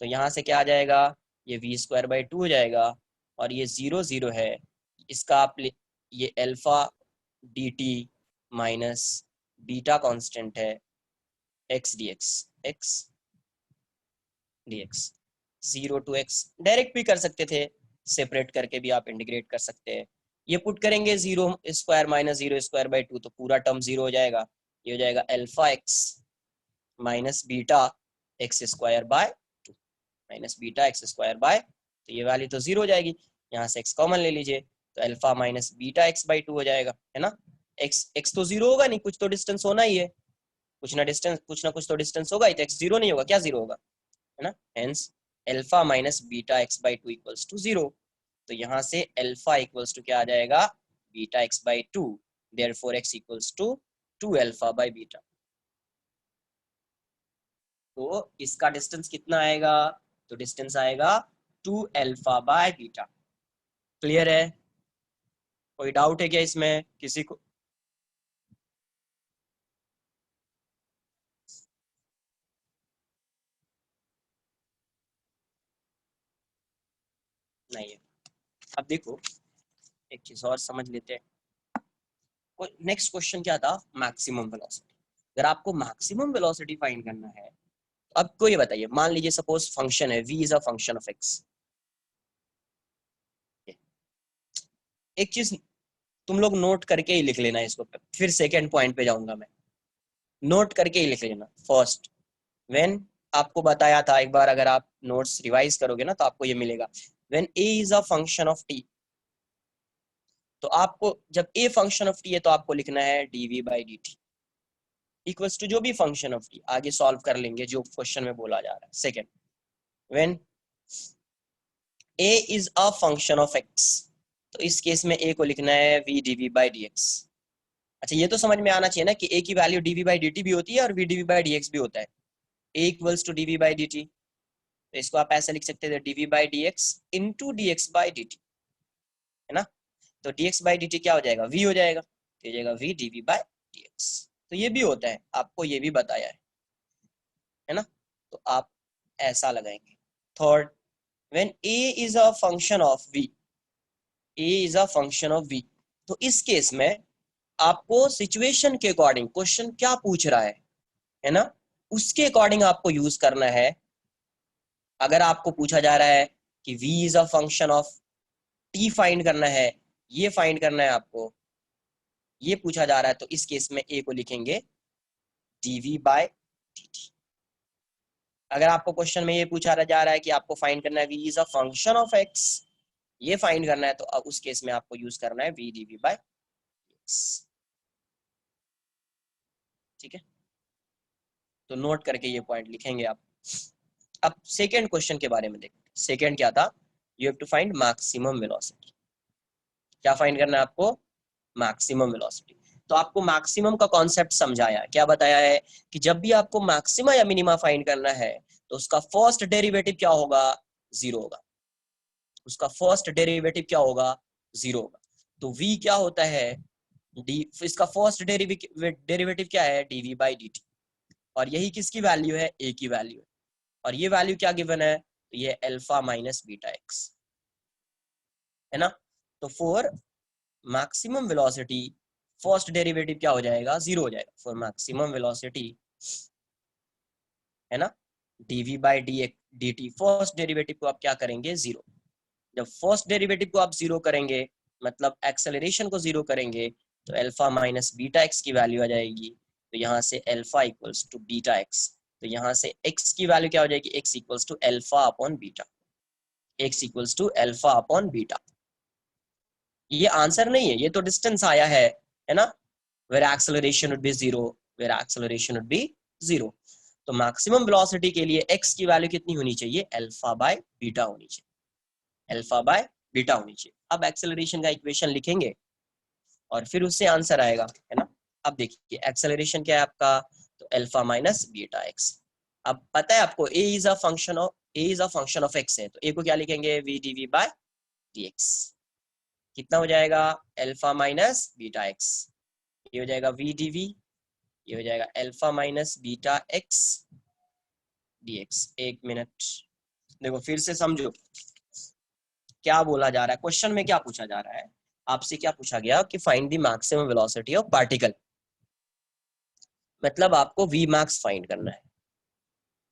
तो यहाँ से क्या आ जाएगा, ये v²/2 हो जाएगा और ये 0 0 है, इसका आप ये alpha dt minus beta constant है x dx 0 to x direct भी कर सकते थे, सेपरेट करके भी आप इंटीग्रेट कर सकते हैं। ये पुट करेंगे 0² माइनस 0²/2 तो पूरा टर्म 0 हो जाएगा। ये हो जाएगा alpha x minus beta x²/2 minus beta x²/, तो ये वैल्यू तो 0 हो जाएगी। यहाँ से x कॉमन ले लीजिए तो अल्फा माइनस बीटा x/2 हो जाएगा, है ना। x तो 0 होगा नहीं, कुछ तो डिस्टेंस होना ही है, कुछ ना कुछ तो डिस्टेंस होगा ही, तो x 0 नहीं होगा, क्या 0 होगा, है ना। Hence alpha minus beta x/2 equals to 0। तो यहाँ से अल्फा इक्वल्स टू क्या आ जाएगा, beta x/2, therefore x equals to 2 alpha by beta. तो इसका डिस्टेंस कितना आएगा, तो डिस्टेंस आएगा 2 अल्फा बाय बीटा। क्लियर है, कोई डाउट है क्या इसमें किसी को? नहीं है। अब देखो एक चीज और समझ लेते हैं। नेक्स्ट क्वेश्चन क्या था, मैक्सिमम वेलोसिटी। अगर आपको मैक्सिमम वेलोसिटी फाइंड करना है तो अब को ये बताइए, मान लीजिए सपोज फंक्शन है v is a function of x। एक चीज तुम लोग नोट करके ही लिख लेना इसको, फिर सेकेंड पॉइंट पे जाऊंगा मैं, नोट करके ही लिख लेना। फर्स्ट व्हेन आपको बताया था एक बार, अगर आप नोट्स रिवाइज करोगे ना तो आपको ये मिलेगा, when a is a function of t, तो आपको जब a फंक्शन ऑफ t है तो आपको लिखना है dv by dt equals to जो भी फंक्शन ऑफ t, आगे सॉल्व कर लेंगे जो क्वेश्चन में बोला जा रहा है। Second when a is a function of x, तो इस केस में a को लिखना है v dv by dx। अच्छा ये तो समझ में आना चाहिए ना कि a की वैल्यू dv by dt भी होती है और v dv by dx भी होता है। a equals to dv by dt, तो इसको आप ऐसे लिख सकते थे dv by dx into dx by dt, है ना। तो dx by dt क्या हो जाएगा, v हो जाएगा, तो हो जाएगा v dv by dx। तो ये भी होता है, आपको ये भी बताया है ना, तो आप ऐसा लगाएंगे। Third when a is a function of v, a is a function of v, तो इस केस में आपको सिचुएशन के अकॉर्डिंग क्वेश्चन क्या पूछ रहा है ना, उसके अकॉर्डिंग आपको यूज करना है। अगर आपको पूछा जा रहा है कि v is a function of t find करना है, ये फाइंड करना है आपको, ये पूछा जा रहा है, तो इस केस में a को लिखेंगे dv by dt। अगर आपको क्वेश्चन में ये पूछा जा रहा है कि आपको फाइंड करना है v is a function of x, ये फाइंड करना है, तो उस केस में आपको यूज करना है v dv by x। ठीक है, तो नोट करके ये पॉइंट लिखेंगे आप। अब सेकेंड क्वेश्चन के बारे में देखते हैं। सेकेंड क्या था, you have to find maximum velocity. क्या फाइंड करना है आपको, मैक्सिमम वेलोसिटी। तो आपको मैक्सिमम का कॉन्सेप्ट समझाया, क्या बताया है कि जब भी आपको मैक्सिमा या मिनिमा फाइंड करना है तो उसका फर्स्ट डेरिवेटिव क्या होगा, 0 होगा। उसका फर्स्ट डेरिवेटिव क्या होगा, 0 होगा। तो v क्या होता है, इसका फर्स्ट डेरिवेटिव क्या है, dv by dt, और यही किसकी वैल्यू है, a की वैल्यू है, और ये वैल्यू क्या गिवन है, तो ये अल्फा माइनस बीटा एक्स है ना। तो for maximum velocity first derivative क्या हो जाएगा, 0 हो जाएगा फॉर मैक्सिमम वेलोसिटी, है ना। dv by dt first derivative को आप क्या करेंगे, 0। जब फर्स्ट डेरिवेटिव को आप 0 करेंगे, मतलब एक्सेलरेशन को 0 करेंगे, तो अल्फा माइनस बीटा एक्स की वैल्यू आ जाएगी। तो यहाँ से alpha equals to beta x, तो यहाँ से x की वैल्यू क्या हो जाएगी, x equals to alpha upon beta, x equals to alpha upon beta. ये आंसर नहीं है, ये तो डिस्टेंस आया है ना। where acceleration would be 0, where acceleration would be 0। तो मैक्सिमम वेलोसिटी के लिए x की वैल्यू कितनी होनी चाहिए, अल्फा बाय बीटा होनी चाहिए, अल्फा बाय बीटा होनी चाहिए। अब एक्सेलरेशन का इक्वेशन लिखेंगे और फिर उससे आंसर आएगा, है ना। अब देखिए एक्सेलरेशन क्या है आपका, तो अल्फा माइनस बीटा एक्स। अब पता है आपको a is a function of x है, तो a को क्या लिखेंगे, v dv बाय dx। कितना हो जाएगा, अल्फा माइनस बीटा एक्स, ये हो जाएगा v dv, ये हो जाएगा alpha minus beta x dx। एक मिनट देखो फिर से समझो क्या बोला जा रहा है, क्वेश्चन में क्या पूछा जा रहा है आपसे, क्या पूछा गया कि find the maximum velocity of particle, मतलब आपको v मैक्स फाइंड करना है।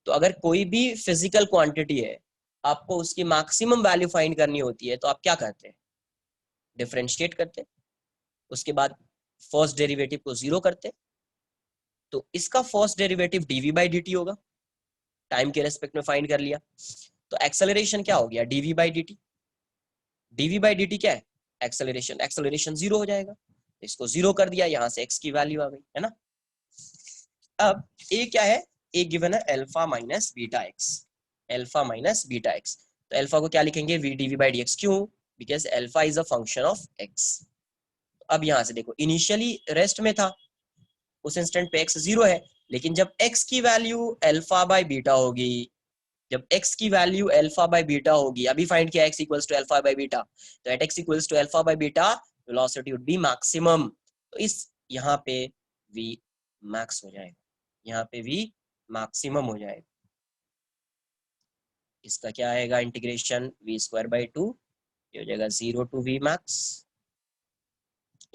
तो अगर कोई भी फिजिकल क्वांटिटी है, आपको उसकी मैक्सिमम वैल्यू फाइंड करनी होती है, तो आप क्या करते हैं, डिफरेंशिएट करते, उसके बाद फर्स्ट डेरिवेटिव को 0 करते। तो इसका first derivative dv by dt होगा, टाइम के रेस्पेक्ट में फाइंड कर लिया। तो एक्सेलरेशन क्या हो गया, dv by dt, dv by dt क्या है, एक्सेलरेशन, एक्सेलरेशन 0 हो जाएगा, इसको 0 कर दिया, यहाँ से x की वैल्यू आ गई, है ना। अब a क्या है, a गिवन है alpha minus beta x, alpha minus beta x. तो अल्फा को क्या लिखेंगे, v dv बाई dx, क्यों, because alpha is a function of x। अब यहाँ से देखो इनिशियली रेस्ट में था, उस इंस्टेंट पे x 0 है, लेकिन जब x की वैल्यू अल्फा बाय बीटा होगी, जब x की वैल्यू अल्फा बाय बीटा होगी, अभी फाइंड किया x equals to alpha by beta, तो at x equals to alpha by beta velocity would be maximum. तो इस यहाँ पे v मैक्स हो जाएगा, यहाँ पे v मैक्सिमम हो जाएगा। इसका क्या आएगा, इंटीग्रेशन v स्क्वायर बाई 2, ये हो जाएगा 0 टू v मैक्स।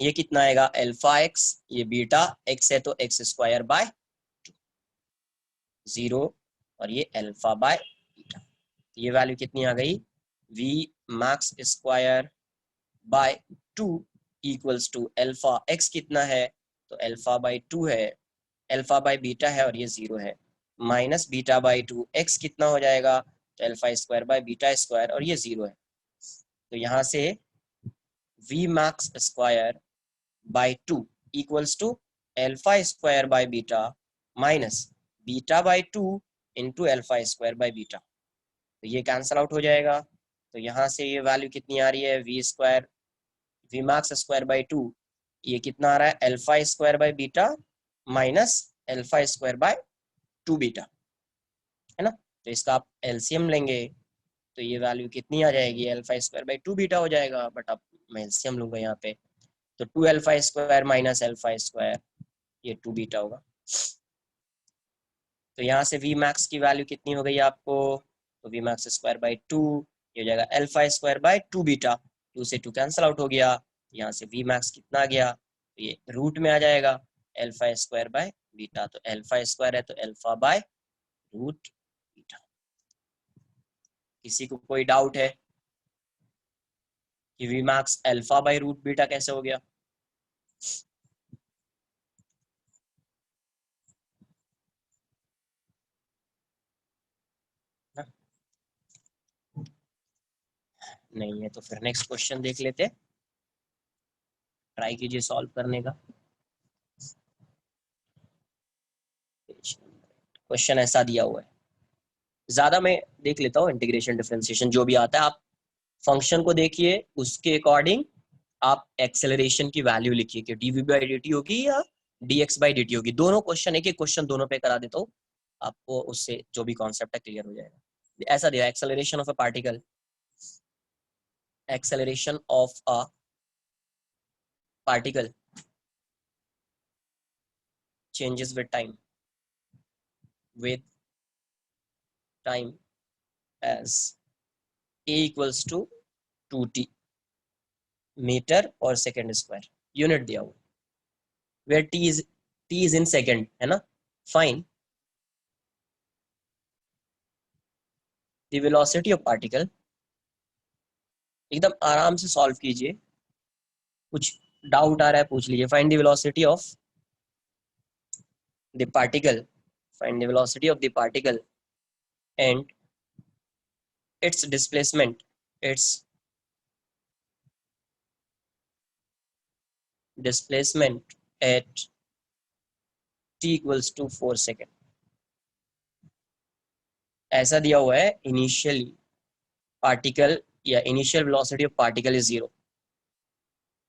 ये कितना आएगा, अल्फा एक्स, ये बीटा एक्स है तो एक्स स्क्वायर बाय 0, और ये अल्फा बाय बीटा। ये वैल्यू कितनी आ गई, v max square by 2 equals to alpha x कितना है, तो अल्फा बाय 2 है, अल्फा बाय बीटा है और ये 0 है, माइनस बीटा बाय 2 एक्स कितना हो जाएगा, तो alpha square by beta square और ये 0 है। तो यहाँ से v max square by 2 equals to alpha square by beta minus beta by 2 into alpha square by beta. तो ये कैंसल आउट हो जाएगा। तो यहाँ से ये वैल्यू कितनी आ रही है, v square, v max square by 2, ये कितना आ रहा है, alpha square by beta minus alpha square by 2 beta, है ना। तो इसका आप एलसीएम लेंगे तो ये वैल्यू कितनी आ जाएगी, अल्फा स्क्वायर बाय 2 बीटा हो जाएगा, बट अब मैं एलसीएम लूंगा यहाँ पे, तो 2 alpha square minus alpha square, ये 2 बीटा होगा। तो यहाँ से v मैक्स की वैल्यू कितनी हो गई आपको, तो v मैक्स स्क्वायर बाय 2, ये हो जाएगा अल्फा स्क्वायर बाय 2 बीटा, 2 से 2 कैंसिल आउट हो गया, यहाँ से v मैक्स कितना आ गया, तो ये रूट में आ जाएगा अल्फा स्क्वायर बाय बीटा, तो अल्फा स्क्वायर है तो अल्फा बाय रूट बीटा। किसी को कोई डाउट है कि v max alpha by root beta कैसे हो गया, नहीं है तो फिर नेक्स्ट क्वेश्चन देख लेते, ट्राई कीजिए सॉल्व करने का। क्वेश्चन ऐसा दिया हुआ है, ज्यादा मैं देख लेता हूँ, इंटीग्रेशन डिफरेंशिएशन जो भी आता है, आप फंक्शन को देखिए, उसके अकॉर्डिंग आप एक्सेलरेशन की वैल्यू लिखिए कि dv बाई dt होगी या dx बाई dt होगी। दोनों क्वेश्चन, एक एक क्वेश्चन दोनों पे करा देता हूँ, आपको उससे जो भी कॉन्सेप्ट है क्लियर हो जाएगा। ऐसा दिया, acceleration of a particle, acceleration of a particle changes with time as a equals to 2t metre पर सेकेंड स्क्वायर, यूनिट दिया हुआ, where t is in second, है ना. Fine the velocity of particle, एकदम आराम से सॉल्व कीजिए, कुछ डाउट आ रहा है पूछ लीजिए. Find the velocity of the particle, find the velocity of the particle and it's displacement, its displacement at t equals to 4 second. ऐसा दिया हुआ है इनिशियली पार्टिकल या initial velocity of particle is 0,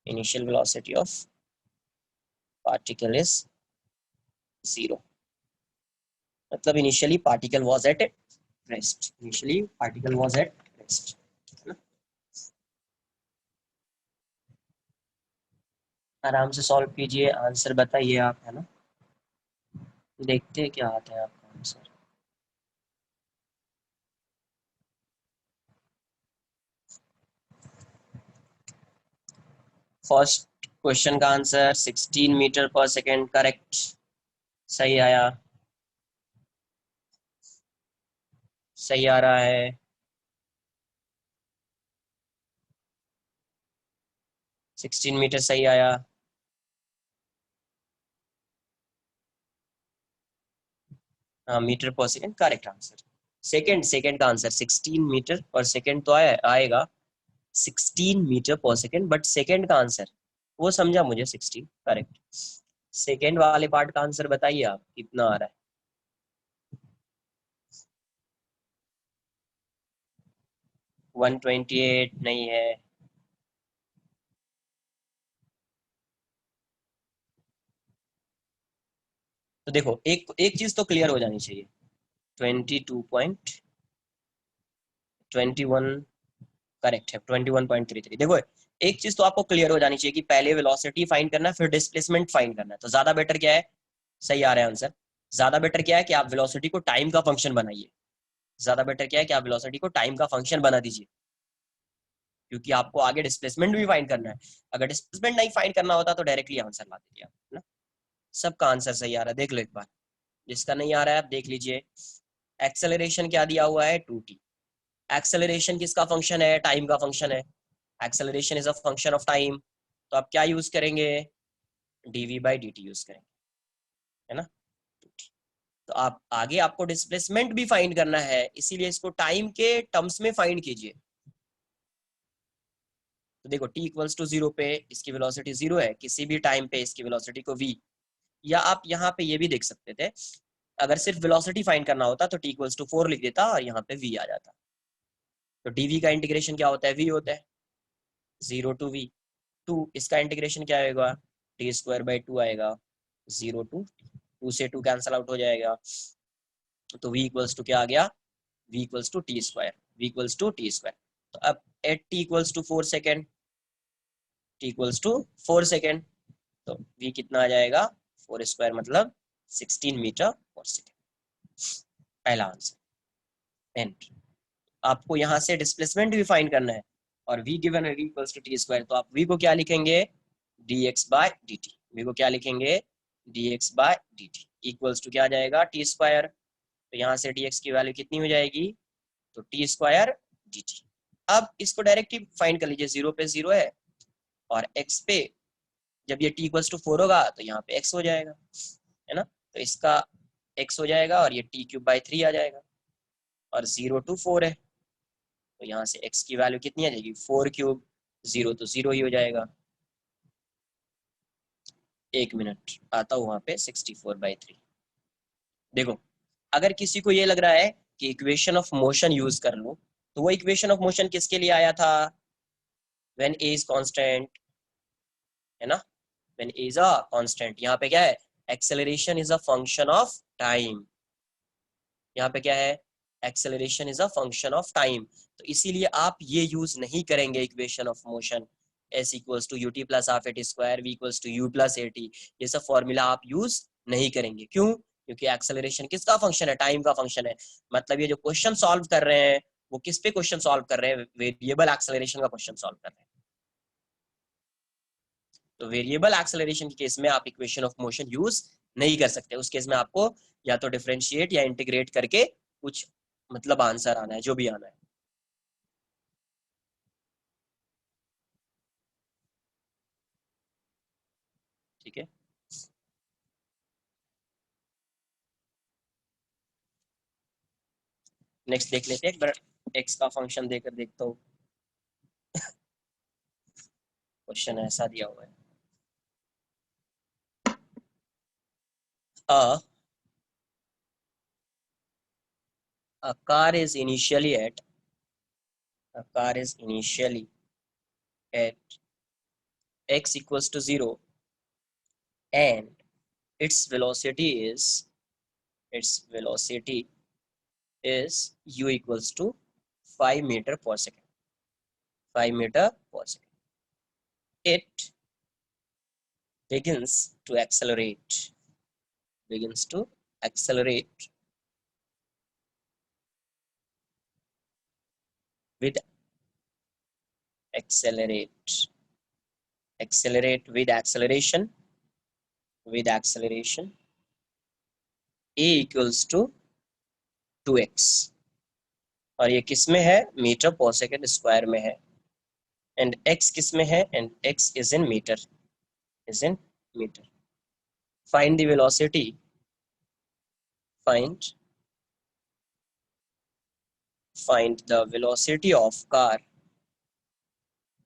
initial velocity of particle is 0, मतलब initially particle was at rest, initially particle was at rest. आराम से solve कीजिए, answer बताइए आप, है ना. देखते हैं क्या आता है आपका आंसर. फर्स्ट क्वेश्चन का आंसर 16 मीटर पर सेकेंड करेक्ट, सही आया, सही आ रहा है. सिक्सटीन मीटर सही आया. हाँ, मीटर पर सेकेंड करेक्ट आंसर. सेकेंड का आंसर 16 मीटर पर सेकेंड तो आएगा 16 मीटर पर सेकेंड, बट सेकेंड का आंसर वो समझा मुझे 16 करेक्ट. सेकेंड वाले पार्ट का आंसर बताइए आप कितना आ रहा है. वन 128 नहीं है. तो देखो एक चीज तो क्लियर हो जानी चाहिए. 22.21 करेक्ट है, 21.33. देखो एक चीज तो आपको क्लियर हो जानी चाहिए कि पहले वेलोसिटी फाइंड करना है फिर डिस्प्लेसमेंट फाइंड करना है. तो ज्यादा बेटर क्या है, सही आ रहा है आंसर, ज्यादा बेटर क्या है कि आप वेलोसिटी को टाइम का फंक्शन बनाइए. ज्यादा बेटर क्या है कि आप वेलोसिटी को टाइम का फंक्शन बना दीजिए, क्योंकि आपको आगे डिस्प्लेसमेंट भी फाइंड करना है. अगर डिस्प्लेसमेंट नहीं फाइंड करना होता तो डायरेक्टली आंसर ला दीजिए आप, है ना. सबका आंसर सही आ रहा है, देख लो एक बार. जिसका नहीं आ रहा है आप देख लीजिए. एक्सेलरेशन क्या दिया हुआ है 2t. एक्सेलरेशन किसका फंक्शन है, टाइम का फंक्शन है. Acceleration is a function of time, तो आप क्या यूज करेंगे, dv/dt यूज करेंगे, है ना. तो आप आगे आपको डिस्प्लेसमेंट भी फाइंड करना है, इसीलिए इसको टाइम के टर्म्स में फाइंड कीजिए. तो देखो t इक्वल्स टू 0 पे इसकी वेलोसिटी 0 है, किसी भी टाइम पे इसकी वेलोसिटी को v, या आप यहाँ पे ये भी देख सकते थे, अगर सिर्फ वेलोसिटी फाइंड करना होता तो t इक्वल्स टू 4 लिख देता और यहाँ पे v आ जाता. तो dv का इंटीग्रेशन क्या होता है, v होता है, 0 to v. 2 इसका इंटीग्रेशन क्या आएगा, t²/2 आएगा, 0 to 2 से 2 कैंसल आउट हो जाएगा. तो v इक्वल्स टू क्या आ गया, v equals to t², v equals to t². तो अब at t equals to 4 second, t equals to 4 second, तो v कितना आ जाएगा, 4² मतलब 16 मीटर पर सेकेंड. पहला आंसर. एंड आपको यहाँ से डिस्प्लेसमेंट भी फाइंड करना है, और v गिवन है v इक्वल्स टू t², तो आप v को क्या लिखेंगे, dx/dt. v को क्या लिखेंगे, dx/dt इक्वल्स टू क्या आ जाएगा, t². तो यहाँ से dx की वैल्यू कितनी हो जाएगी, तो t²dt. अब इसको डायरेक्टली फाइंड कर लीजिए, 0 पे 0 है और x पे जब ये t इक्वल्स टू 4 होगा तो यहाँ पे x हो जाएगा, है ना. तो इसका x हो जाएगा और ये t³/3 आ जाएगा, और 0 to 4 है तो यहाँ से x की वैल्यू कितनी आ जाएगी, 4³ 0 तो 0 ही हो जाएगा. एक मिनट आता हूँ वहां पे 64/3. देखो अगर किसी को ये लग रहा है कि इक्वेशन ऑफ मोशन यूज कर लो, तो वो इक्वेशन ऑफ मोशन किसके लिए आया था, व्हेन a इज कांस्टेंट, है ना. When a is a constant, यहाँ पे क्या है, acceleration is a function of time. यहाँ पे क्या है, acceleration is a function of time. तो इसीलिए आप ये यूज नहीं करेंगे equation of motion, s equals to ut + ½ at², v equals to u + at. ये सब फॉर्मूला आप यूज नहीं करेंगे। क्यों? क्योंकि एक्सेलरेशन किसका फंक्शन है? टाइम का फंक्शन है। मतलब ये जो क्वेश्चन सॉल्व कर रहे हैं वो किस पे क्वेश्चन सॉल्व कर रहे हैं? वेरिएबल एक्सेलरेशन का क्वेश्चन सॉल्व कर रहे हैं। तो वेरिएबल एक्सेलरेशन के केस में आप इक्वेशन ऑफ मोशन यूज नहीं कर सकते। उस केस में आपको या तो डिफरेंशिएट या इंटीग्रेट करके कुछ मतलब आंसर आना है, जो भी आना है। ठीक है, नेक्स्ट देख लेते हैं एक बार। एक्स का फंक्शन देकर देखता हूँ। क्वेश्चन ऐसा दिया हुआ है, a a car is initially at a car is initially at x equals to 0 and its velocity is u equals to 5 meter per second. 5 meter per second. It begins to accelerate with accelerate with acceleration a equals to 2x, और ये किस में है? Metre पर second square में है। And x किस में है? And x is in metre, find the velocity, find the velocity of car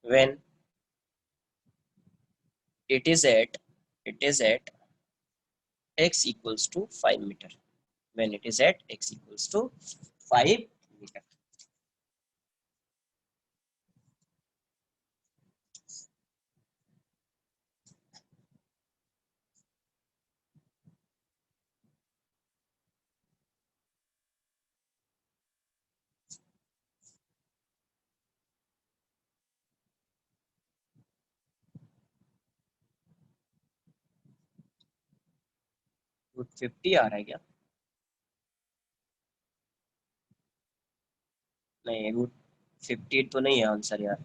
when it is at x equals to 5 meter. When it is at x equals to 5 meter. Root 50 आ रहा है क्या? नहीं, root 50 तो नहीं है answer यार,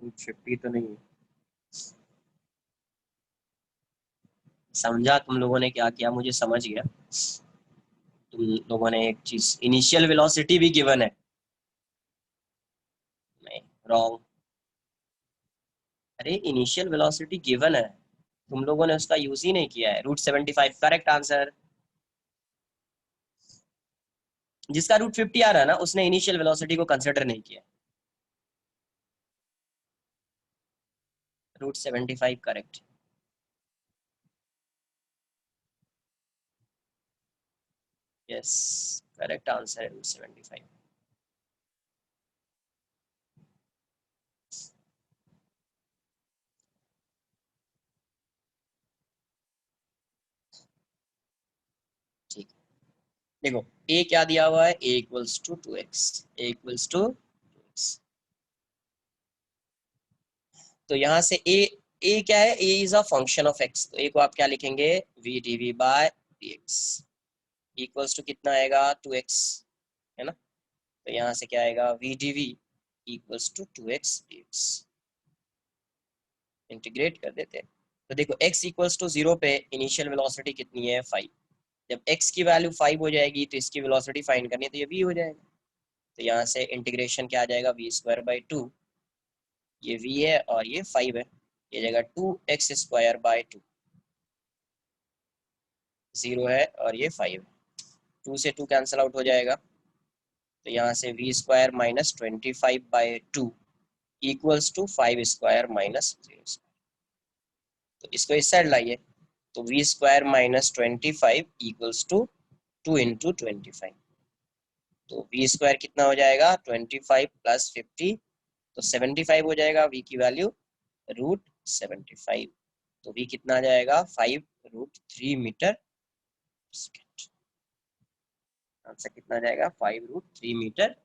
root 50 तो नहीं है। समझा तुम लोगों ने क्या किया, मुझे समझ गया। तुम लोगों ने एक चीज, इनिशियल वेलोसिटी भी गिवन है। नहीं, रॉन्ग। अरे इनिशियल वेलोसिटी गिवन है, तुम लोगों ने उसका यूज ही नहीं किया है। Root 75 correct answer. जिसका रूट 50 आ रहा है ना, उसने इनिशियल वेलोसिटी को कंसिडर नहीं किया। Root 75 correct. Yes, correct answer है रूट 75। ठीक, देखो ए क्या दिया हुआ है? A equals to 2x। तो यहाँ से ए क्या है? A is a function of x, तो ए को आप क्या लिखेंगे? V d v by d x equals to कितना आएगा? 2x, है ना? तो यहाँ से क्या आएगा? V d v equals to 2x dx। Integrate कर देते हैं। तो देखो x इक्वल्स टू 0 पे इनिशियल वेलोसिटी कितनी है? 5। जब x की वैल्यू 5 हो जाएगी तो इसकी वेलोसिटी फाइंड करनी है, तो ये v हो जाएगा। तो यहाँ से इंटीग्रेशन क्या आ जाएगा? v²/2, ये v है और ये 5 है, ये जाएगा 2x²/2। 0 है और ये 5 है, 2 से 2 कैंसिल आउट हो जाएगा। तो यहाँ से v² - 25/2 इक्वल्स टू 5² - 0²। तो इसको इस साइड लाइए, तो v² - 25 इक्वल्स टू 2 × 25। तो v² कितना हो जाएगा? 25 + 50, तो 75 हो जाएगा। v की वैल्यू रूट 75, तो v कितना आ जाएगा? 5√3 मीटर सेकेंड। आंसर कितना आ जाएगा? 5√3 मीटर।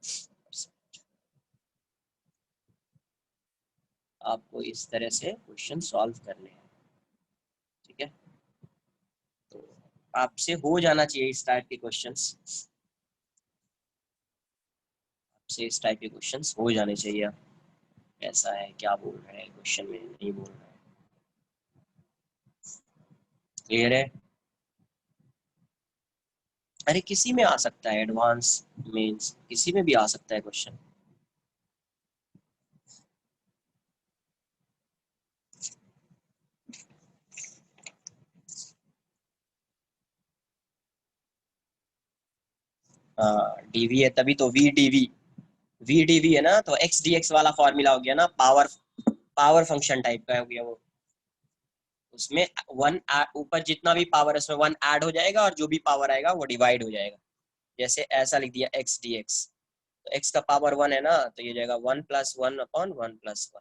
आपको इस तरह से क्वेश्चन सॉल्व करने हैं। आपसे हो जाना चाहिए इस टाइप के क्वेश्चंस, आपसे इस टाइप के क्वेश्चंस हो जाने चाहिए। ऐसा है, क्या बोल रहे हैं क्वेश्चन में, नहीं बोल रहे हैं। क्लियर है? अरे किसी में आ सकता है, एडवांस मेंस किसी में भी आ सकता है क्वेश्चन। हाँ डीवी है तभी तो, वी डीवी, वी डीवी है ना, तो एक्स डी एक्स वाला फॉर्मूला हो गया ना, पावर पावर फंक्शन टाइप का हो गया वो। उसमें वन ऊपर जितना भी पावर है उसमें वन ऐड हो जाएगा, और जो भी पावर आएगा वो डिवाइड हो जाएगा। जैसे ऐसा लिख दिया एक्स डी एक्स, तो एक्स का पावर वन है ना, तो ये जाएगा one plus one upon one plus one.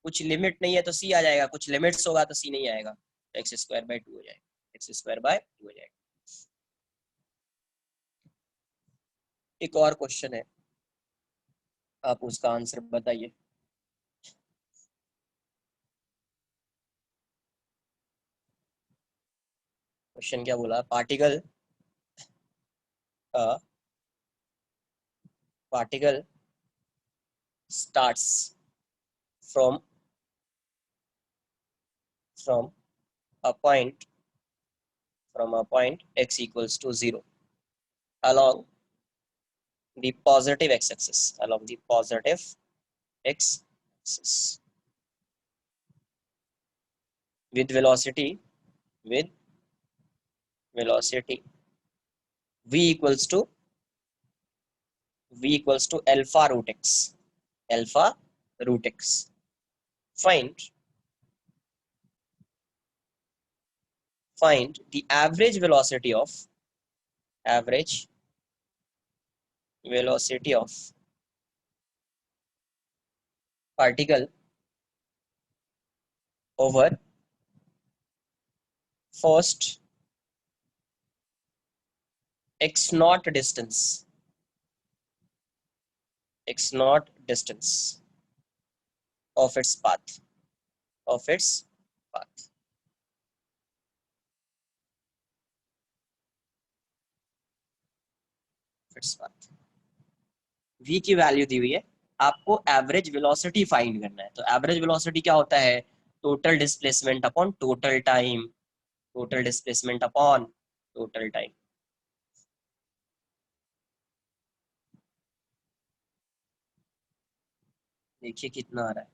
कुछ लिमिट नहीं है तो सी आ जाएगा, कुछ लिमिट्स होगा तो सी नहीं आएगा, तो एक्स स्क्वायर बाय टू हो जाएगा, एक्स स्क्वायर बाय टू हो जाएगा। एक और क्वेश्चन है, आप उसका आंसर बताइए। क्वेश्चन क्या बोला? Particle particle starts from from a point x equals to 0 along the positive x-axis, along the positive x-axis with velocity with velocity v equals to alpha root x, alpha root x. Find the average velocity of particle over first x naught distance of its path, of its path. its path. v की value दी हुई है, आपको average velocity find करना है। तो average velocity क्या होता है? Total displacement upon total time, total displacement upon total time. देखिए कितना आ रहा है।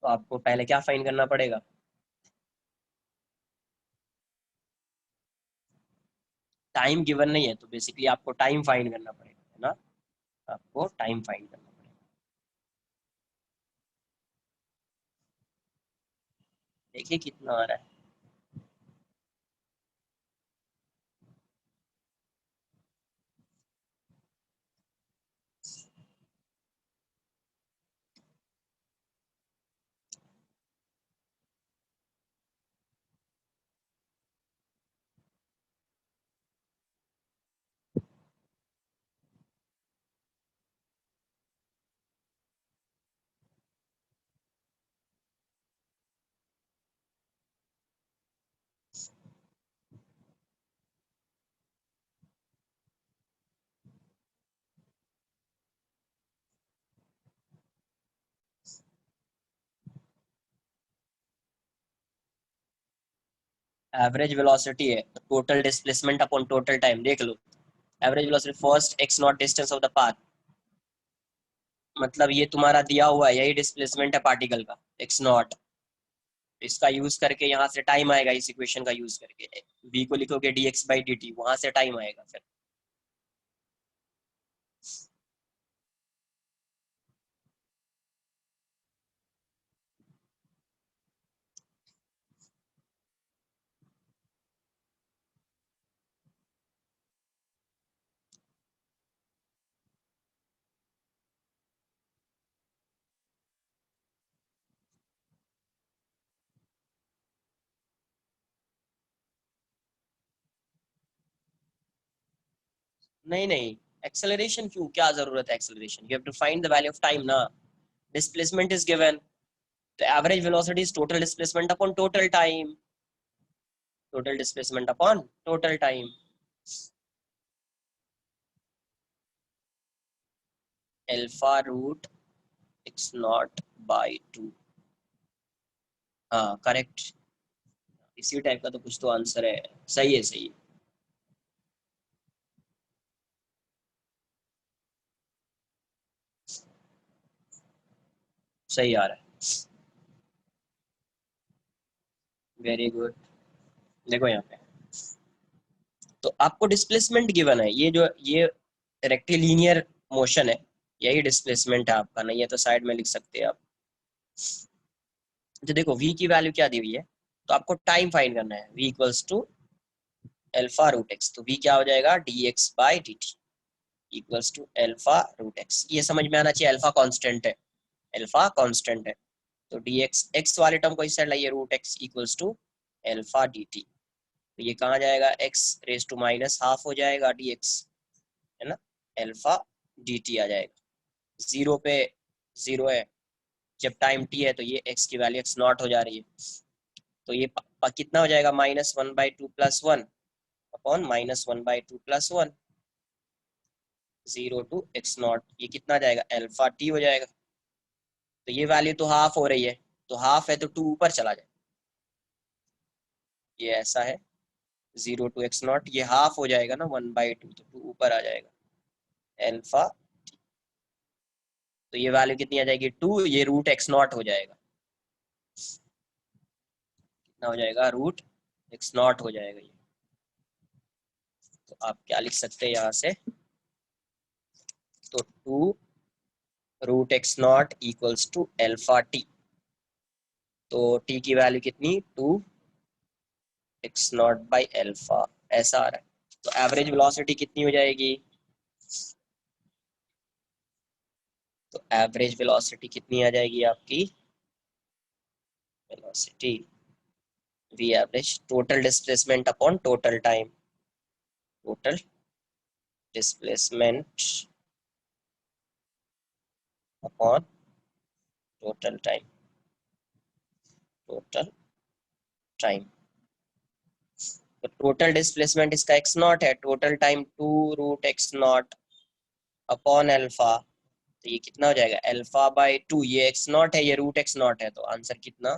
तो आपको पहले क्या फाइंड करना पड़ेगा? टाइम गिवन नहीं है, तो बेसिकली आपको टाइम फाइंड करना पड़ेगा, है ना? आपको टाइम फाइंड करना पड़ेगा। देखिए कितना आ रहा है। एवरेज वेलोसिटी है तो total displacement upon total time, देख लो। Average velocity first x not distance of the path, मतलब ये तुम्हारा दिया हुआ है, यही डिस्प्लेसमेंट है पार्टिकल का, एक्स नॉट। इसका यूज करके यहाँ से टाइम आएगा, इस इक्वेशन का यूज करके v को लिखोगे dx बाई dt, वहां से टाइम आएगा फिर। नहीं नहीं, एक्सेलरेशन क्यों, क्या जरूरत है acceleration? You have to find the value of time ना. डिस्प्लेसमेंट इज गिवन, तो average velocity is total displacement upon total time. Total displacement upon total time. Alpha root x not by 2. हाँ correct, इसी type का तो कुछ तो answer है. सही है सही है. सही आ रहा है. Very good. देखो यहाँ पे तो आपको डिस्प्लेसमेंट गिवन है, ये जो ये रेक्टिलिनियर मोशन है, यही डिस्प्लेसमेंट है आपका. नहीं है तो साइड में लिख सकते हैं आप. तो देखो v की वैल्यू क्या दी हुई है, तो आपको टाइम फाइंड करना है. v equals to alpha root x, तो v क्या हो जाएगा, dx by dt equals to alpha root x. ये समझ में आना चाहिए, अल्फा कांस्टेंट है, अल्फा कांस्टेंट है. तो dx x वाले टर्म को इस साइड लाइए, root x equals to alpha dt. तो ये कहाँ जाएगा, x raise to minus half हो जाएगा dx, है ना, अल्फा dt आ जाएगा. जीरो पे जीरो है, जब टाइम t है तो ये x की वैल्यू x नॉट हो जा रही है. तो ये कितना हो जाएगा, -1/2 + 1 अपॉन -1/2 + 1, 0 to x नॉट. ये कितना जाएगा, अल्फा t हो जाएगा. तो ये वैल्यू तो हाफ हो रही है, तो हाफ है तो 2 ऊपर चला जाए. ये ऐसा है 0 to x नॉट, ये हाफ हो जाएगा ना 1/2, तो 2 ऊपर आ जाएगा अल्फा. तो ये वैल्यू कितनी आ जाएगी, 2. ये रूट एक्स नॉट हो जाएगा. कितना हो जाएगा, रूट एक्स नॉट हो जाएगा ये. तो आप क्या लिख सकते हैं यहाँ से, तो 2 root x not equals to alpha t. तो टी की वैल्यू कितनी, 2 एक्स नॉट बाई अल्फा, ऐसा आ रहा है. तो एवरेज वेलोसिटी कितनी हो जाएगी, तो एवरेज वेलोसिटी कितनी आ जाएगी आपकी, velocity v average total displacement upon total time. Total displacement upon total time. Total time, तो टोटल डिस्प्लेसमेंट इसका x नॉट है, total time 2 root x not upon alpha. तो ये कितना हो जाएगा, अल्फा बाई 2. ये एक्स नॉट है, ये रूट एक्स नॉट है, तो आंसर कितना,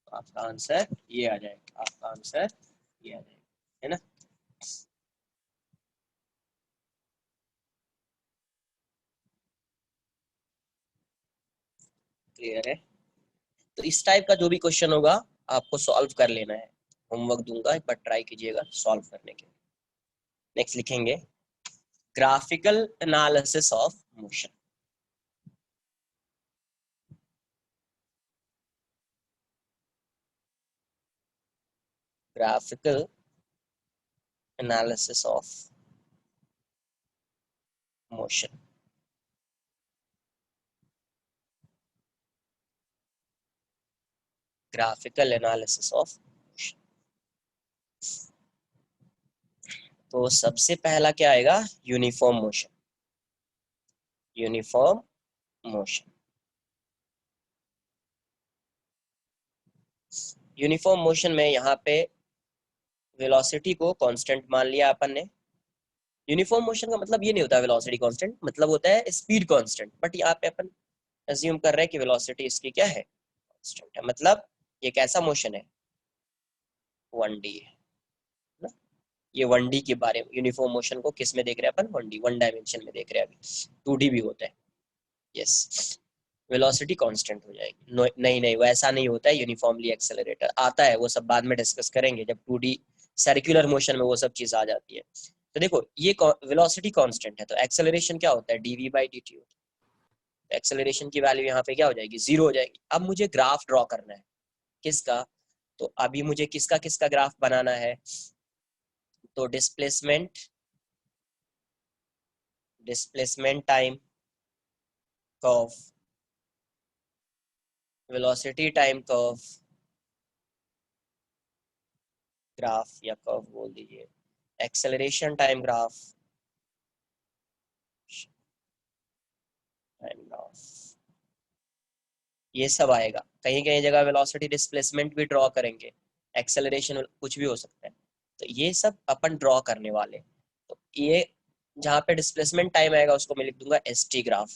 तो आपका आंसर ये आ जाएगा, आपका आंसर ये आ जाएगा, है ना. क्लियर है. तो इस टाइप का जो भी क्वेश्चन होगा आपको सॉल्व कर लेना है. होमवर्क दूंगा, एक बार ट्राई कीजिएगा सॉल्व करने के. नेक्स्ट लिखेंगे graphical analysis of motion. Graphical analysis of motion. Graphical analysis of motion. तो सबसे पहला क्या आएगा, uniform motion. Uniform motion. Uniform motion में यहाँ पे वेलोसिटी को कांस्टेंट मान लिया अपन ने. यूनिफॉर्म मोशन का मतलब ये नहीं होता वेलोसिटी कांस्टेंट, मतलब होता है स्पीड कांस्टेंट. बट यहाँ पे अपन अज्यूम कर रहे हैं कि वेलोसिटी इसकी क्या है, कांस्टेंट है. मतलब ये कैसा मोशन है, 1D है ना. ये 1D के बारे में, यूनिफॉर्म मोशन को किस में देख रहे हैं अपन, 1D, 1 डायमेंशन में देख रहे हैं. अभी 2D भी होता है. यस, वेलोसिटी कांस्टेंट हो जाएगी. नहीं नहीं, वैसा नहीं होता है. यूनिफॉर्मली एक्सेलरेटर आता है, वो सब बाद में डिस्कस करेंगे जब 2D सर्कुलर मोशन में वो सब चीज आ जाती है. तो देखो ये वेलोसिटी कांस्टेंट है, तो एक्सेलरेशन क्या होता है, dv बाई dt होता है. एक्सेलरेशन की वैल्यू यहाँ पे क्या हो जाएगी, 0 हो जाएगी. अब मुझे ग्राफ ड्रॉ करना है, किसका, तो अभी मुझे किसका किसका ग्राफ बनाना है, तो displacement, displacement time curve, velocity time curve, graph या कर्व बोल दीजिए, एक्सेलरेशन टाइम ग्राफ, ये सब आएगा। कहीं कहीं जगह वेलोसिटी डिस्प्लेसमेंट भी ड्रॉ करेंगे, एक्सेलरेशन कुछ भी हो सकता है। तो ये सब अपन ड्रॉ करने वाले। तो ये जहाँ पे डिस्प्लेसमेंट टाइम आएगा उसको मैं लिख दूंगा S T graph,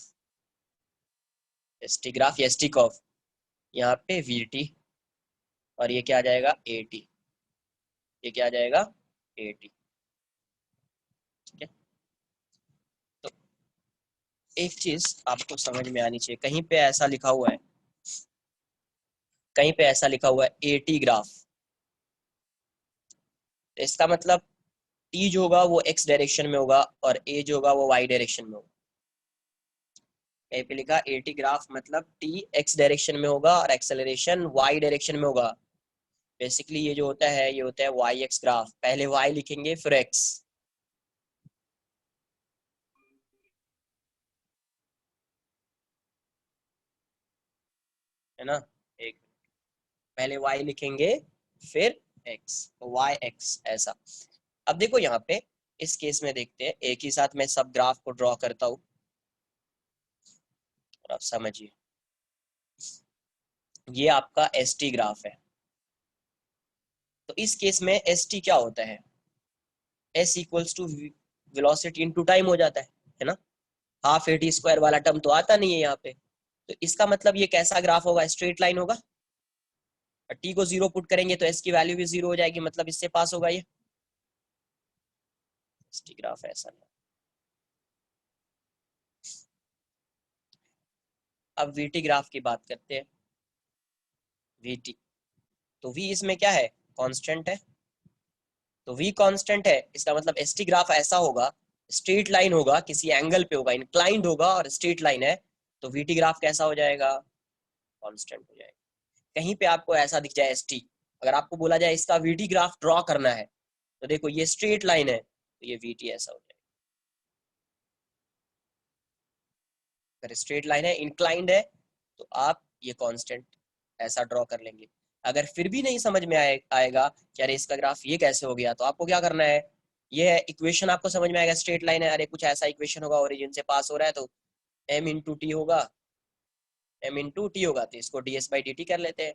S T graph या एस टी कर्व। यहाँ पे वी टी और ये क्या आ जाएगा ए टी, ये क्या आ जाएगा ए टी। ठीक है, तो एक चीज आपको समझ में आनी चाहिए, कहीं पे ऐसा लिखा हुआ है, कहीं पे ऐसा लिखा हुआ है ए टी ग्राफ, तो इसका मतलब टी जो होगा वो एक्स डायरेक्शन में होगा और ए जो होगा वो वाई डायरेक्शन में होगा। कहीं पे लिखा ए टी ग्राफ मतलब टी एक्स डायरेक्शन में होगा और एक्सेलरेशन वाई डायरेक्शन में होगा। बेसिकली ये जो होता है ये होता है वाई एक्स ग्राफ, पहले वाई लिखेंगे फिर एक्स, है ना। एक पहले y लिखेंगे फिर x, तो y x ऐसा। अब देखो यहाँ पे इस केस में देखते हैं, एक ही साथ मैं सब ग्राफ को ड्रॉ करता हूँ और आप समझिए। ये आपका एस टी ग्राफ है, तो इस केस में एस टी क्या होता है, s equals to velocity into time हो जाता है ना। हाफ ए टी स्क्वायर वाला टर्म तो आता नहीं है यहाँ पे, तो इसका मतलब ये कैसा ग्राफ होगा, स्ट्रेट लाइन होगा। टी को जीरो पुट करेंगे तो एस की वैल्यू भी जीरो हो जाएगी, मतलब इससे पास होगा ये। एस टी ग्राफ ऐसा है। अब वीटी ग्राफ की बात करते हैं। वीटी, तो वी इसमें क्या है, कांस्टेंट है, तो वी कांस्टेंट है, इसका मतलब एस टी ग्राफ ऐसा होगा, स्ट्रेट लाइन होगा, किसी एंगल पे होगा, इंक्लाइंड होगा और स्ट्रेट लाइन है, तो वीटी ग्राफ कैसा हो जाएगा, कांस्टेंट हो जाएगा। कहीं पे आपको ऐसा दिख जाए एस टी, अगर आपको बोला जाए इसका वीटी ग्राफ ड्रॉ करना है, तो देखो ये स्ट्रेट लाइन है तो ये वीटी ऐसा हो जाएगा। अगर स्ट्रेट लाइन है इंक्लाइंड है तो आप ये कांस्टेंट ऐसा ड्रॉ कर लेंगे। अगर फिर भी नहीं समझ में आएगा कि अरे इसका ग्राफ ये कैसे हो गया, तो आपको क्या करना है, ये इक्वेशन आपको समझ में आएगा, स्ट्रेट लाइन है, अरे कुछ ऐसा इक्वेशन होगा, ओरिजिन से पास हो रहा है तो m इंटू टी होगा, m इंटू टी होगा, तो इसको ds बाई डी टी कर लेते हैं,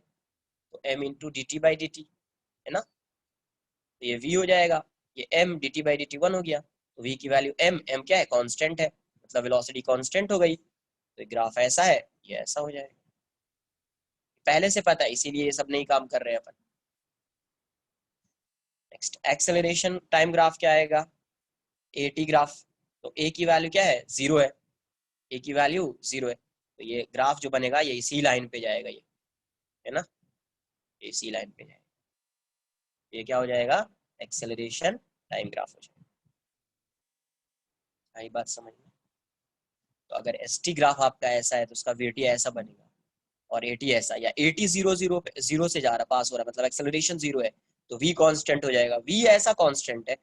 तो m into D T by D t, है ना। तो ये v हो जाएगा, ये m D T by D T 1 हो गया, तो v की वैल्यू m क्या है, कांस्टेंट है, मतलब वेलोसिटी कांस्टेंट हो गई, तो ग्राफ ऐसा है, ये ऐसा हो जाएगा। पहले से पता है इसीलिए ये सब नहीं काम कर रहे हैं अपन। नेक्स्ट एक्सेलरेशन टाइम ग्राफ क्या आएगा, ए टी ग्राफ, तो ए की वैल्यू क्या है, जीरो है, ए की वैल्यू जीरो है, तो ये ग्राफ जो बनेगा ये इसी लाइन पे जाएगा, ये है ना, ये इसी लाइन पे जाएगा, ये क्या हो जाएगा, एक्सेलरेशन टाइम ग्राफ हो जाएगा। आई बात समझ में। तो अगर एस टी ग्राफ आपका ऐसा है तो उसका वी टी ऐसा बनेगा, और ए टी ऐसा, या A T zero zero zero से जा रहा पास हो रहा है, मतलब एक्सेलरेशन जीरो है, तो वी कांस्टेंट हो जाएगा, वी ऐसा कांस्टेंट है,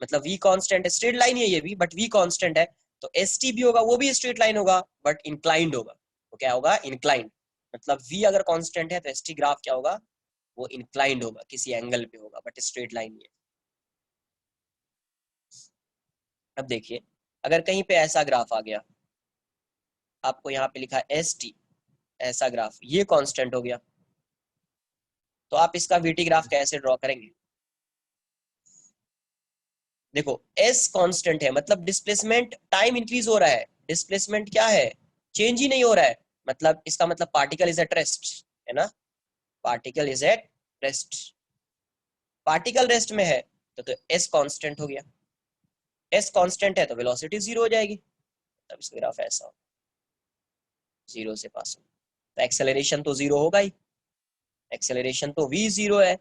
मतलब वी कांस्टेंट है, स्ट्रेट लाइन है ये भी बट वी कांस्टेंट है, तो एस टी भी होगा वो भी स्ट्रेट लाइन होगा बट इंक्लाइंड होगा, तो क्या होगा, इंक्लाइंड, मतलब वी अगर कांस्टेंट है तो एस टी ग्राफ क्या होगा, वो इंक्लाइंड होगा, किसी एंगल पे होगा बट स्ट्रेट लाइन नहीं है। अब देखिए अगर कहीं पे ऐसा ग्राफ आ गया, आपको यहाँ पे लिखा है एस टी, ऐसा ग्राफ, ये कांस्टेंट हो गया, तो आप इसका वीटी ग्राफ कैसे ड्रॉ करेंगे। देखो एस कांस्टेंट है, मतलब डिस्प्लेसमेंट टाइम इंक्रीज हो रहा है, डिस्प्लेसमेंट क्या है, चेंज ही नहीं हो रहा है, मतलब इसका मतलब पार्टिकल इज एट रेस्ट, है ना, particle is at rest, particle rest में है, तो एस कांस्टेंट हो गया, एस कांस्टेंट है तो वेलोसिटी जीरो हो जाएगी, तब इसका ग्राफ ऐसा हो, जीरो से पास हो, तो एक्सेलरेशन तो जीरो होगा ही, एक्सेलरेशन तो v जीरो है,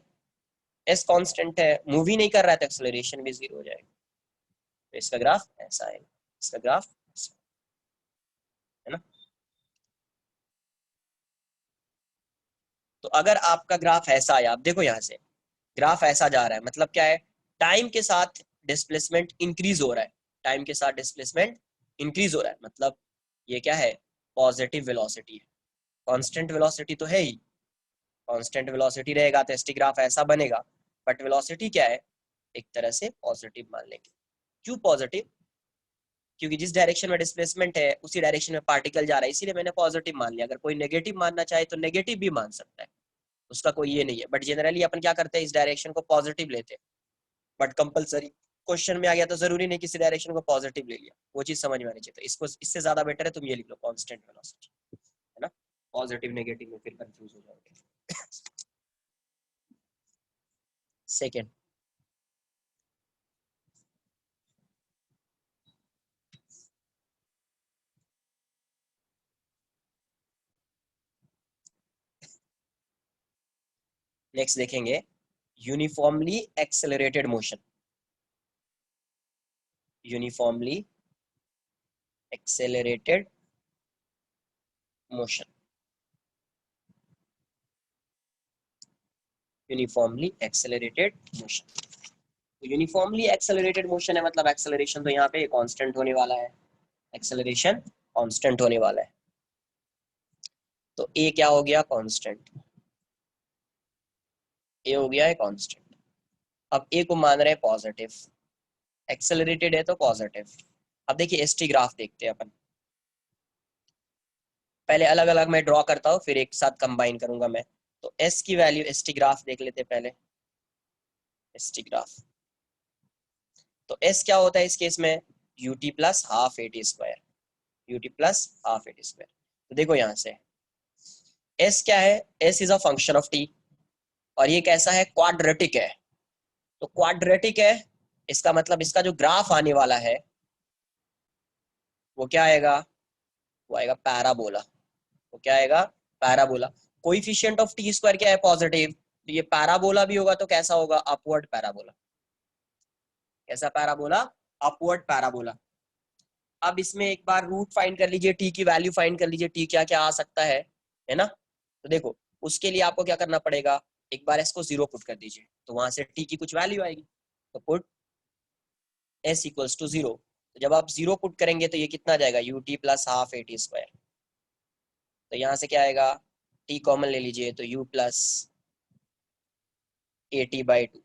एस कांस्टेंट है, मूव ही नहीं कर रहा है तो एक्सेलरेशन भी जीरो हो जाएगा, तो इसका ग्राफ ऐसा है, इसका ग्राफ ऐसा है ना। तो अगर आपका ग्राफ ऐसा आया, आप देखो यहाँ से ग्राफ ऐसा जा रहा है, मतलब क्या है, टाइम के साथ डिस्प्लेसमेंट इंक्रीज हो रहा है, टाइम के साथ डिस्प्लेसमेंट इंक्रीज हो रहा है, मतलब ये क्या है, पॉजिटिव वेलोसिटी है, कांस्टेंट वेलोसिटी तो है ही, कांस्टेंट वेलोसिटी रहेगा तो एसटी ग्राफ ऐसा बनेगा, बट वेलोसिटी क्या है, एक तरह से पॉजिटिव मान लेंगे। क्यों पॉजिटिव? क्योंकि जिस डायरेक्शन में डिस्प्लेसमेंट है उसी डायरेक्शन में पार्टिकल जा रहा है, इसीलिए मैंने पॉजिटिव मान लिया। अगर कोई नेगेटिव मानना चाहे तो नेगेटिव भी मान सकता है, उसका कोई ये नहीं है। बट जनरली अपन क्या करते हैं, इस डायरेक्शन को पॉजिटिव लेते हैं। बट कंपलसरी क्वेश्चन में आ गया तो जरूरी नहीं किसी डायरेक्शन को पॉजिटिव ले लिया, वो चीज समझ में आनी चाहिए। तो इसको इससे ज्यादा बेटर है तुम ये लिख लो कांस्टेंट वेलोसिटी, है ना। पॉजिटिव नेगेटिव में फिर कंफ्यूज हो जाओगे। सेकेंड, नेक्स्ट देखेंगे uniformly accelerated motion. Uniformly accelerated motion, uniformly accelerated motion. तो यूनिफॉर्मली एक्सेलरेटेड मोशन है मतलब एक्सेलरेशन तो यहाँ पे कांस्टेंट होने वाला है, एक्सेलरेशन कांस्टेंट होने वाला है। तो ए क्या हो गया, कांस्टेंट। ए हो गया है कांस्टेंट। अब ए को मान रहे हैं पॉजिटिव, एक्सेलरेटेड है तो पॉजिटिव। अब देखिए एसटी ग्राफ देखते हैं अपन। पहले अलग अलग मैं ड्रॉ करता हूँ फिर एक साथ कंबाइन करूंगा मैं। तो एस की वैल्यू, एसटी ग्राफ देख लेते हैं पहले। एसटी ग्राफ तो एस क्या होता है इस केस में, UT plus half eighty square, UT plus half eighty square. तो देखो यहाँ से एस क्या है, S is a function of T और ये कैसा है, क्वाड्रेटिक है। तो क्वाड्रेटिक है इसका मतलब इसका जो ग्राफ आने वाला है वो क्या आएगा, वो आएगा पैराबोला। वो क्या आएगा, parabola. Coefficient of T square क्या है, पॉजिटिव। तो ये पैराबोला भी होगा तो कैसा होगा, अपवर्ड पैराबोला। कैसा पैराबोला, अपवर्ड पैराबोला। अब इसमें एक बार रूट फाइंड कर लीजिए, टी की वैल्यू फाइंड कर लीजिए, टी क्या क्या आ सकता है ना। तो देखो उसके लिए आपको क्या करना पड़ेगा, एक बार इसको 0 पुट कर दीजिए तो वहां से टी की कुछ वैल्यू आएगी। तो पुट s इक्वल्स टू 0। तो जब आप 0 पुट करेंगे तो ये कितना आ जाएगा, UT plus half eighty square. तो यहाँ से क्या आएगा, t कॉमन ले लीजिए तो u प्लस एटी बाई 2।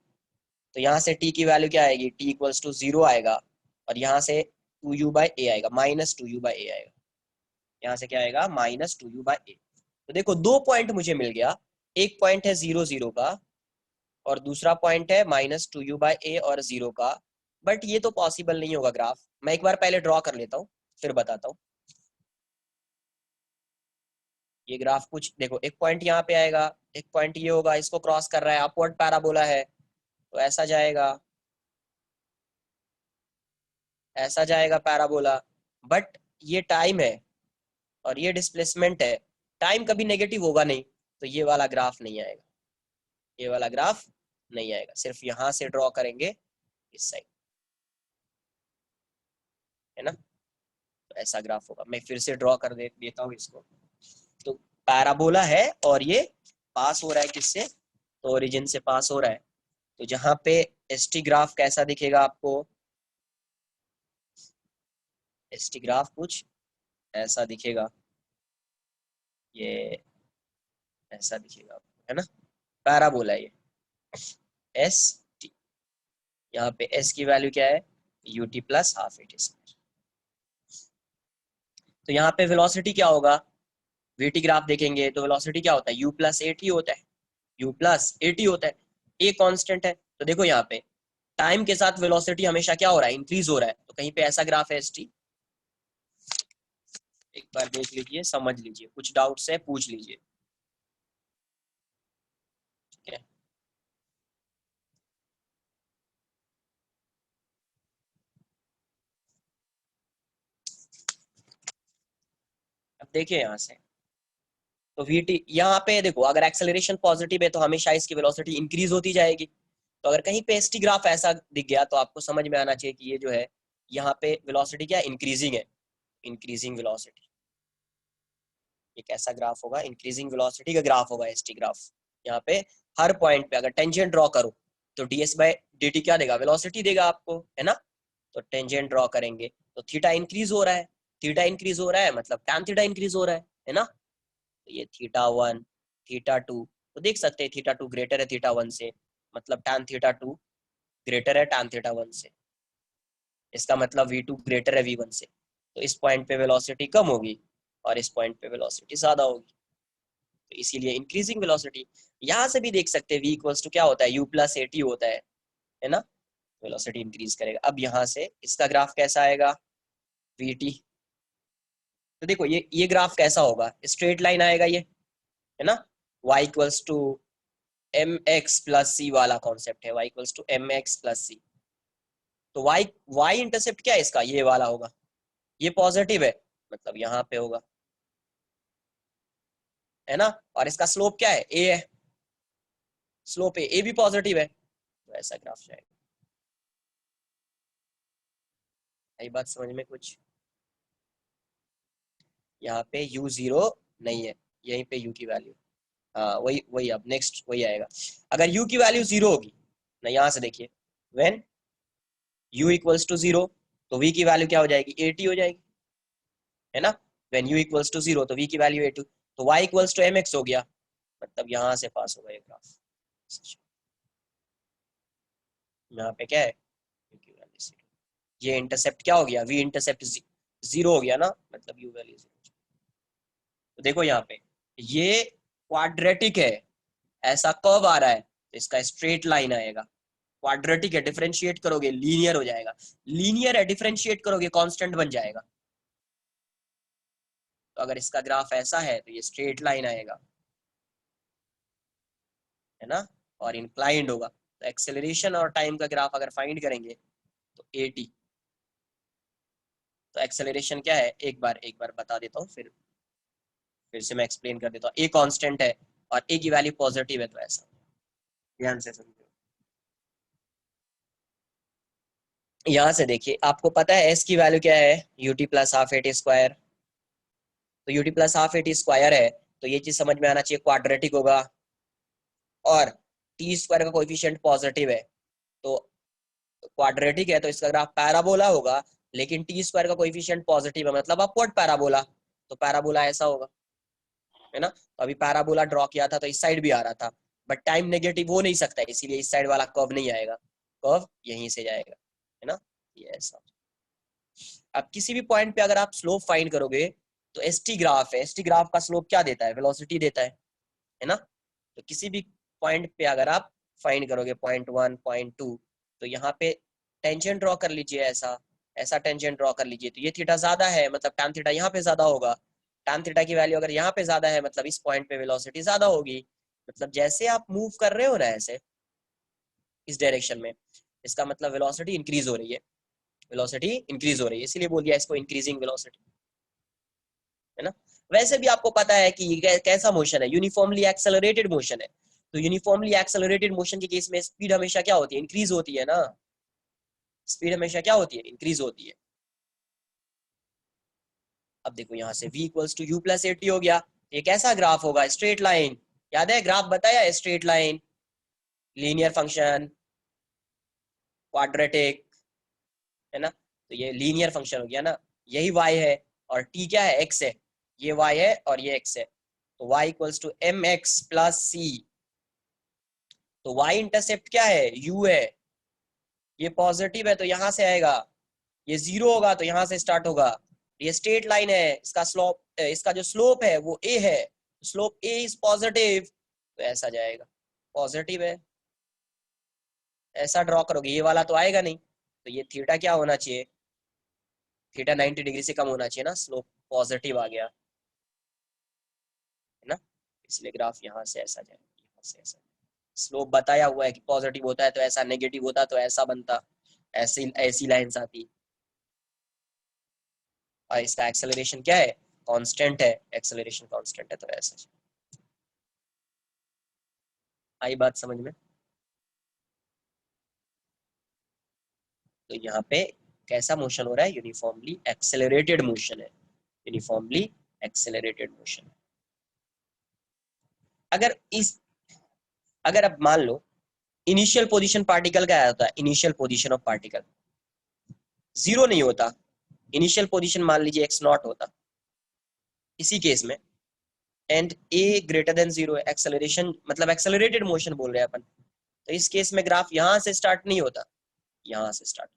तो यहाँ से t की वैल्यू क्या आएगी, t इक्वल्स टू 0 आएगा और यहाँ से 2u बाई a आएगा, माइनस 2u बाई a आएगा। यहाँ से क्या आएगा, माइनस 2u बाई a। तो देखो 2 पॉइंट मुझे मिल गया, एक पॉइंट है 0 0 का और दूसरा पॉइंट है माइनस 2u बाई a और 0 का। बट ये तो पॉसिबल नहीं होगा ग्राफ। मैं एक बार पहले ड्रॉ कर लेता हूँ फिर बताता हूँ। ये ग्राफ कुछ देखो, एक पॉइंट यहाँ पे आएगा, एक पॉइंट ये होगा, इसको क्रॉस कर रहा है, अपवर्ड पैराबोला है तो ऐसा जाएगा, ऐसा जाएगा पैराबोला। बट ये टाइम है और ये डिस्प्लेसमेंट है, टाइम कभी नेगेटिव होगा नहीं, तो ये वाला ग्राफ नहीं आएगा, ये वाला ग्राफ नहीं आएगा। सिर्फ यहां से ड्रॉ करेंगे इस साइड, है ना। तो ऐसा ग्राफ होगा। मैं फिर से ड्रॉ कर देता हूँ इसको। तो पैराबोला है और ये पास हो रहा है किससे, तो ओरिजिन से पास हो रहा है। तो जहां पे एसटी ग्राफ कैसा दिखेगा आपको, एसटी ग्राफ कुछ ऐसा दिखेगा, ये ऐसा दिखेगा आपको, है ना। पैराबोला ये एस टी, यहाँ पे एस की वैल्यू क्या है, UT plus half eighty square. तो यहाँ पे वेलोसिटी क्या होगा, वीटी ग्राफ देखेंगे तो वेलोसिटी क्या होता है, यू प्लस एटी होता है, यू प्लस एटी होता है। ए कांस्टेंट है तो देखो यहाँ पे टाइम के साथ वेलोसिटी हमेशा क्या हो रहा है, इंक्रीज हो रहा है। तो कहीं पे ऐसा ग्राफ है एसटी, एक बार देख लीजिए, समझ लीजिए, कुछ डाउट्स है पूछ लीजिए, ठीक है। अब देखिए यहाँ से तो वीटी यहाँ पे देखो, अगर एक्सेलरेशन पॉजिटिव है तो हमेशा इसकी वेलोसिटी इंक्रीज होती जाएगी। तो अगर कहीं पे एसटी ग्राफ ऐसा दिख गया तो आपको समझ में आना चाहिए कि ये जो है यहाँ पे वेलोसिटी क्या इंक्रीजिंग है, इंक्रीजिंग वेलोसिटी। ये कैसा ग्राफ होगा, इंक्रीजिंग वेलोसिटी का ग्राफ होगा एसटी ग्राफ। यहाँ पे हर पॉइंट पे अगर टेंजेंट ड्रॉ करो तो ds बाय dt क्या देगा, वेलोसिटी देगा आपको, है ना। तो टेंजेंट ड्रॉ करेंगे तो थीटा इंक्रीज हो रहा है, थीटा इंक्रीज हो रहा है मतलब टैन थीटा इंक्रीज हो रहा है ना। तो ये थीटा 1 थीटा 2, तो देख सकते हैं थीटा 2 ग्रेटर है थीटा 1 से, मतलब टैन थीटा 2 ग्रेटर है tan थीटा 1 से, इसका मतलब v2 ग्रेटर है v1 से, तो इस पॉइंट पे वेलोसिटी कम होगी और इस पॉइंट पे वेलोसिटी ज्यादा होगी, तो इसीलिए इंक्रीजिंग वेलोसिटी। यहाँ से भी देख सकते हैं v इक्वल्स टू क्या होता है, u प्लस at होता है ना, वेलोसिटी इंक्रीज करेगा। अब यहाँ से इसका ग्राफ कैसा आएगा, vt, तो देखो ये ग्राफ कैसा होगा, स्ट्रेट लाइन आएगा ये, है ना, y equals to mx plus c वाला कॉन्सेप्ट है, y equals to mx plus c, तो y इंटरसेप्ट क्या है इसका, ये वाला होगा, ये पॉजिटिव है मतलब यहाँ पे होगा, है ना, और इसका स्लोप क्या है, a है, स्लोप a भी पॉजिटिव है, तो ऐसा ग्राफ जाएगा। यही बात समझ में कुछ, यहाँ पे u 0 नहीं है, यहीं पे u की वैल्यू, हाँ वही अब नेक्स्ट वही आएगा। अगर u की वैल्यू 0 होगी ना, यहाँ से देखिए व्हेन u इक्वल्स टू 0 तो v की वैल्यू क्या हो जाएगी, at हो जाएगी, है ना, व्हेन u इक्वल्स टू 0 तो v की वैल्यू at, तो y इक्वल्स टू mx हो गया, मतलब यहाँ से पास होगा ये ग्राफ। यहाँ पे क्या है, ये इंटरसेप्ट क्या हो गया, v इंटरसेप्ट 0 हो गया ना, मतलब u वैल्यू 0। तो देखो यहाँ पे ये क्वाड्रेटिक है, ऐसा कर्व आ रहा है तो इसका स्ट्रेट लाइन आएगा, क्वाड्रेटिक है, डिफरेंशिएट करोगे लीनियर हो जाएगा, लीनियर है डिफरेंशिएट करोगे कांस्टेंट बन जाएगा, तो अगर इसका ग्राफ ऐसा है तो ये स्ट्रेट लाइन आएगा, है ना, और इंक्लाइंड होगा, तो एक्सेलरेशन और टाइम का ग्राफ अगर फाइंड करेंगे तो at, तो एक्सेलरेशन क्या है, एक बार बता देता हूँ, फिर से मैं एक्सप्लेन कर देता हूँ। a कांस्टेंट है और a की वैल्यू पॉजिटिव है, तो ऐसा, ध्यान से समझो। यहाँ से देखिए आपको पता है s की वैल्यू क्या है, ut plus half at square, तो ut plus half at square है, तो ये चीज समझ में आना चाहिए क्वाड्रेटिक होगा, और टी स्क्वायर का कोएफिशिएंट पॉजिटिव है, तो क्वाड्रेटिक है तो इसका ग्राफ पैराबोला होगा, लेकिन टी स्क्वायर का कोएफिशिएंट पॉजिटिव है मतलब अपवर्ड पैराबोला, तो पैराबोला ऐसा होगा, है ना, तो अभी पैराबोला ड्रॉ किया था तो इस साइड भी आ रहा था, बट टाइम नेगेटिव हो नहीं सकता, इसीलिए इस साइड वाला कर्व नहीं आएगा, कर्व यहीं से जाएगा, है ना, ये ऐसा। अब किसी भी पॉइंट पे अगर आप स्लोप फाइंड करोगे तो एसटी ग्राफ है, एसटी ग्राफ का स्लोप क्या देता है, वेलोसिटी देता है ना, तो किसी भी पॉइंट पे अगर आप फाइंड करोगे पॉइंट 1 पॉइंट 2, तो यहाँ पे टेंजेंट ड्रॉ कर लीजिए, ऐसा टेंजेंट ड्रॉ कर लीजिए, तो ये थीटा ज्यादा है मतलब टैन थीटा यहाँ पे ज्यादा होगा, टैन थीटा की वैल्यू अगर यहाँ पे ज्यादा है मतलब इस पॉइंट पे वेलोसिटी ज्यादा होगी, मतलब जैसे आप मूव कर रहे हो ना ऐसे इस डायरेक्शन में, इसका मतलब वेलोसिटी इंक्रीज हो रही है, वेलोसिटी इंक्रीज हो रही है, इसीलिए बोल दिया इसको इंक्रीजिंग वेलोसिटी, है ना। वैसे भी आपको पता है कि ये कैसा मोशन है, यूनिफॉर्मली एक्सेलरेटेड मोशन है, तो यूनिफॉर्मली एक्सेलरेटेड मोशन के केस में स्पीड हमेशा क्या होती है, इंक्रीज होती है ना, स्पीड हमेशा क्या होती है, इंक्रीज होती है। अब देखो यहाँ से v equals to u plus at हो गया, ये कैसा ग्राफ होगा, स्ट्रेट लाइन, याद है ग्राफ बताया, straight line, linear function, quadratic, है ना, तो ये लीनियर फंक्शन हो गया ना, यही y है और t क्या है, x है, ये y है और ये x है, तो y equals to mx plus c, तो y इंटरसेप्ट क्या है, u है, ये पॉजिटिव है तो यहां से आएगा, ये 0 होगा तो यहां से स्टार्ट होगा, ये स्ट्रेट लाइन है, इसका स्लोप, इसका जो स्लोप है वो a है, स्लोप a इज पॉजिटिव, तो ऐसा जाएगा, पॉजिटिव है, ऐसा ड्रॉ करोगे, ये वाला तो आएगा नहीं, तो ये थीटा क्या होना चाहिए, थीटा 90 डिग्री से कम होना चाहिए ना, स्लोप पॉजिटिव आ गया, है ना, इसलिए ग्राफ यहाँ से ऐसा जाएगा, यहाँ से ऐसा, स्लोप बताया हुआ है कि पॉजिटिव होता है तो ऐसा, नेगेटिव होता है तो ऐसा बनता, ऐसी लाइंस आती, और इसका एक्सेलरेशन क्या है, कांस्टेंट है, एक्सेलरेशन कांस्टेंट है, तो ऐसा। आई बात समझ में, तो यहाँ पे कैसा मोशन हो रहा है, यूनिफॉर्मली एक्सेलरेटेड मोशन है, यूनिफॉर्मली एक्सेलरेटेड मोशन। अगर अब मान लो इनिशियल पोजीशन पार्टिकल का होता है, इनिशियल पोजीशन ऑफ पार्टिकल 0 नहीं होता, इनिशियल पोजीशन मान लीजिए x0 होता, इसी केस में and a greater than 0 acceleration, मतलब एक्सेलरेटेड मोशन बोल रहे हैं अपन, तो इस केस में ग्राफ यहाँ से स्टार्ट नहीं होता, यहाँ से स्टार्ट,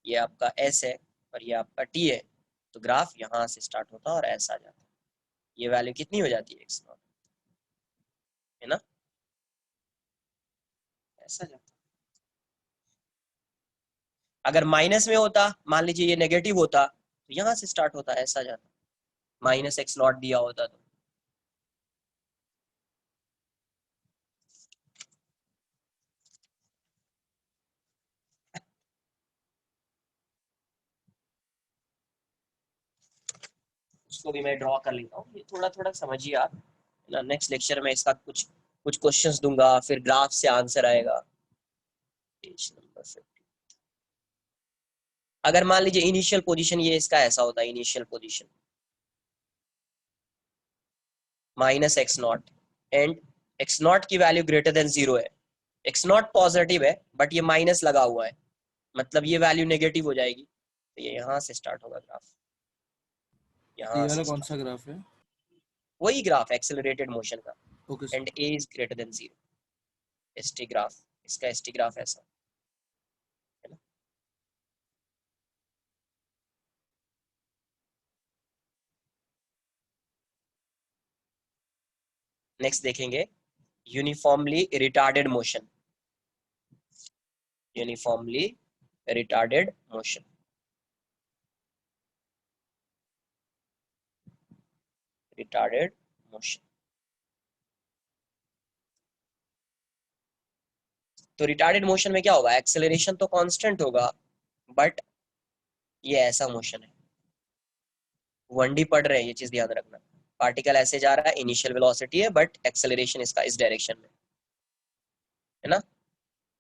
ये आपका S है और ये आपका T है, तो ग्राफ यहाँ से स्टार्ट होता है और ऐसा जाता है। ये वैल्यू कितनी हो जाती है x0, है ना, ऐसा जाता है। अगर माइनस में होता, मान लीजिए ये नेगेटिव होता, तो यहाँ से स्टार्ट होता, ऐसा जाता, माइनस एक्स नॉट दिया होता तो। उसको भी मैं ड्रॉ कर लेता हूँ, ये थोड़ा थोड़ा समझिए आप ना। नेक्स्ट लेक्चर में इसका कुछ कुछ क्वेश्चंस दूंगा, फिर ग्राफ से आंसर आएगा। Page number 50। अगर मान लीजिए इनिशियल पोजीशन ये इसका ऐसा होता है, initial position minus x not and x not की वैल्यू ग्रेटर देन 0 है, एक्स नॉट पॉजिटिव है बट ये माइनस लगा हुआ है, मतलब ये वैल्यू नेगेटिव हो जाएगी, तो ये यहाँ से स्टार्ट होगा ग्राफ, ये यहाँ वाला से कौन start। सा ग्राफ है? वही ग्राफ एक्सेलरेटेड मोशन का, okay sir. And A is greater than 0, ST graph, इसका एसटी ग्राफ ऐसा है ना। नेक्स्ट देखेंगे uniformly retarded motion, uniformly retarded motion. Retarded motion, तो रिटार्डेड मोशन में क्या होगा, एक्सेलरेशन तो कांस्टेंट होगा बट ये ऐसा मोशन है, 1D पढ़ रहे हैं, ये चीज ध्यान रखना। पार्टिकल ऐसे जा रहा है, इनिशियल वेलोसिटी है बट एक्सेलरेशन इसका इस डायरेक्शन में है ना,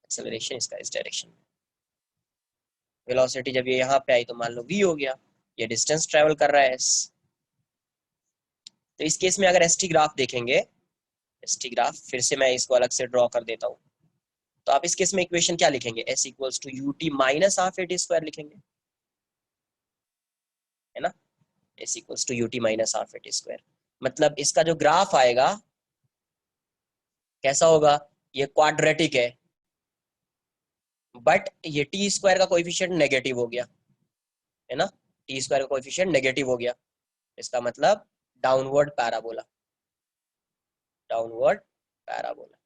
एक्सेलरेशन इसका इस डायरेक्शन में। वेलोसिटी जब ये यहाँ पे आई तो मान लो v हो गया, ये डिस्टेंस ट्रेवल कर रहा है s। तो इस केस में अगर एसटी ग्राफ देखेंगे, एसटी ग्राफ फिर से मैं इसको अलग से ड्रॉ कर देता हूँ, तो आप इस केस में इक्वेशन क्या लिखेंगे, s equals to ut minus half at square लिखेंगे, है ना, s equals to ut minus half at square. मतलब इसका जो ग्राफ आएगा कैसा होगा, ये क्वाड्रेटिक है बट ये टी स्क्वायर का कोएफिशिएंट नेगेटिव हो गया, है ना, टी स्क्वायर का कोएफिशिएंट नेगेटिव हो गया, इसका मतलब डाउनवर्ड पैराबोला, डाउनवर्ड पैराबोला।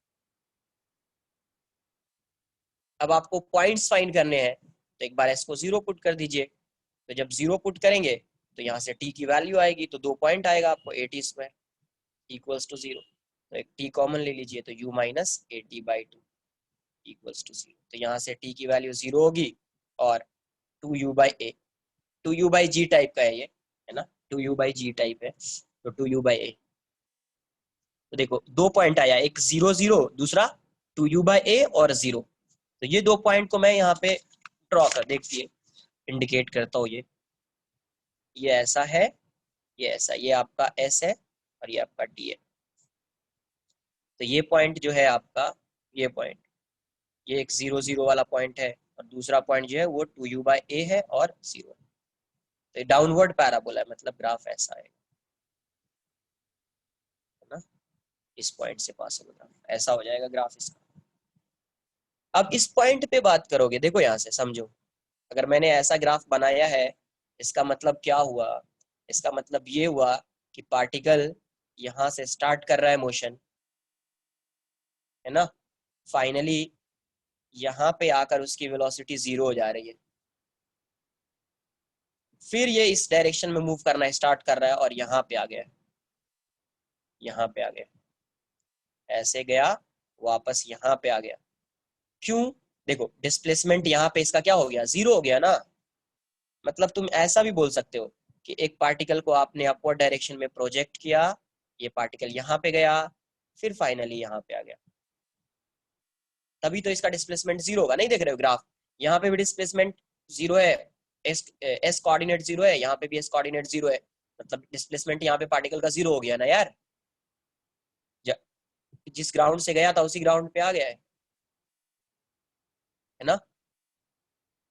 अब आपको पॉइंट्स फाइंड करने हैं, तो एक बार एस को 0 पुट कर दीजिए, तो जब 0 पुट करेंगे तो यहाँ से टी की वैल्यू आएगी, तो 2 पॉइंट आएगा आपको, a t square equals to 0, तो एक टी कॉमन ले लीजिए, तो u minus a t by 2 equals to 0, तो यहाँ से t की वैल्यू 0 होगी और 2u बाई ए, 2u बाई जी टाइप का है ये, है ना, 2u बाई जी टाइप है, तो 2u बाई ए। तो देखो 2 पॉइंट आया, एक 0 0, दूसरा 2u बाई ए और 0, तो ये 2 पॉइंट को मैं यहाँ पे ड्रॉ कर, देखिए इंडिकेट करता हूँ, ये ऐसा है, ये ऐसा, ये आपका S है और ये आपका T है। तो ये पॉइंट जो है आपका, ये पॉइंट, ये एक 0 0 वाला पॉइंट है और दूसरा पॉइंट जो है वो 2u बाई ए है और 0 है। तो ये डाउनवर्ड पैराबोला है, मतलब ग्राफ ऐसा है ना, इस पॉइंट से पास होगा, ऐसा हो जाएगा ग्राफ इसका। अब इस पॉइंट पे बात करोगे, देखो यहाँ से समझो, अगर मैंने ऐसा ग्राफ बनाया है, इसका मतलब क्या हुआ, इसका मतलब ये हुआ कि पार्टिकल यहाँ से स्टार्ट कर रहा है मोशन, है ना, फाइनली यहाँ पे आकर उसकी वेलोसिटी 0 हो जा रही है, फिर ये इस डायरेक्शन में मूव करना स्टार्ट कर रहा है और यहाँ पे आ गया, यहाँ पे आ गया, ऐसे गया वापस यहाँ पे आ गया। क्यों, देखो डिस्प्लेसमेंट यहाँ पे इसका क्या हो गया, 0 हो गया ना। मतलब तुम ऐसा भी बोल सकते हो कि एक पार्टिकल को आपने अपवर्ड डायरेक्शन में प्रोजेक्ट किया, ये पार्टिकल यहाँ पे गया, फिर फाइनली यहाँ पे आ गया, तभी तो इसका डिस्प्लेसमेंट 0 होगा। नहीं देख रहे हो ग्राफ, यहाँ पे भी डिस्प्लेसमेंट 0 है, एस कोऑर्डिनेट 0 है, यहाँ पे भी एस कोऑर्डिनेट 0 है, मतलब डिस्प्लेसमेंट यहाँ पे पार्टिकल का 0 हो गया ना यार, जिस ग्राउंड से गया था उसी ग्राउंड पे आ गया है ना।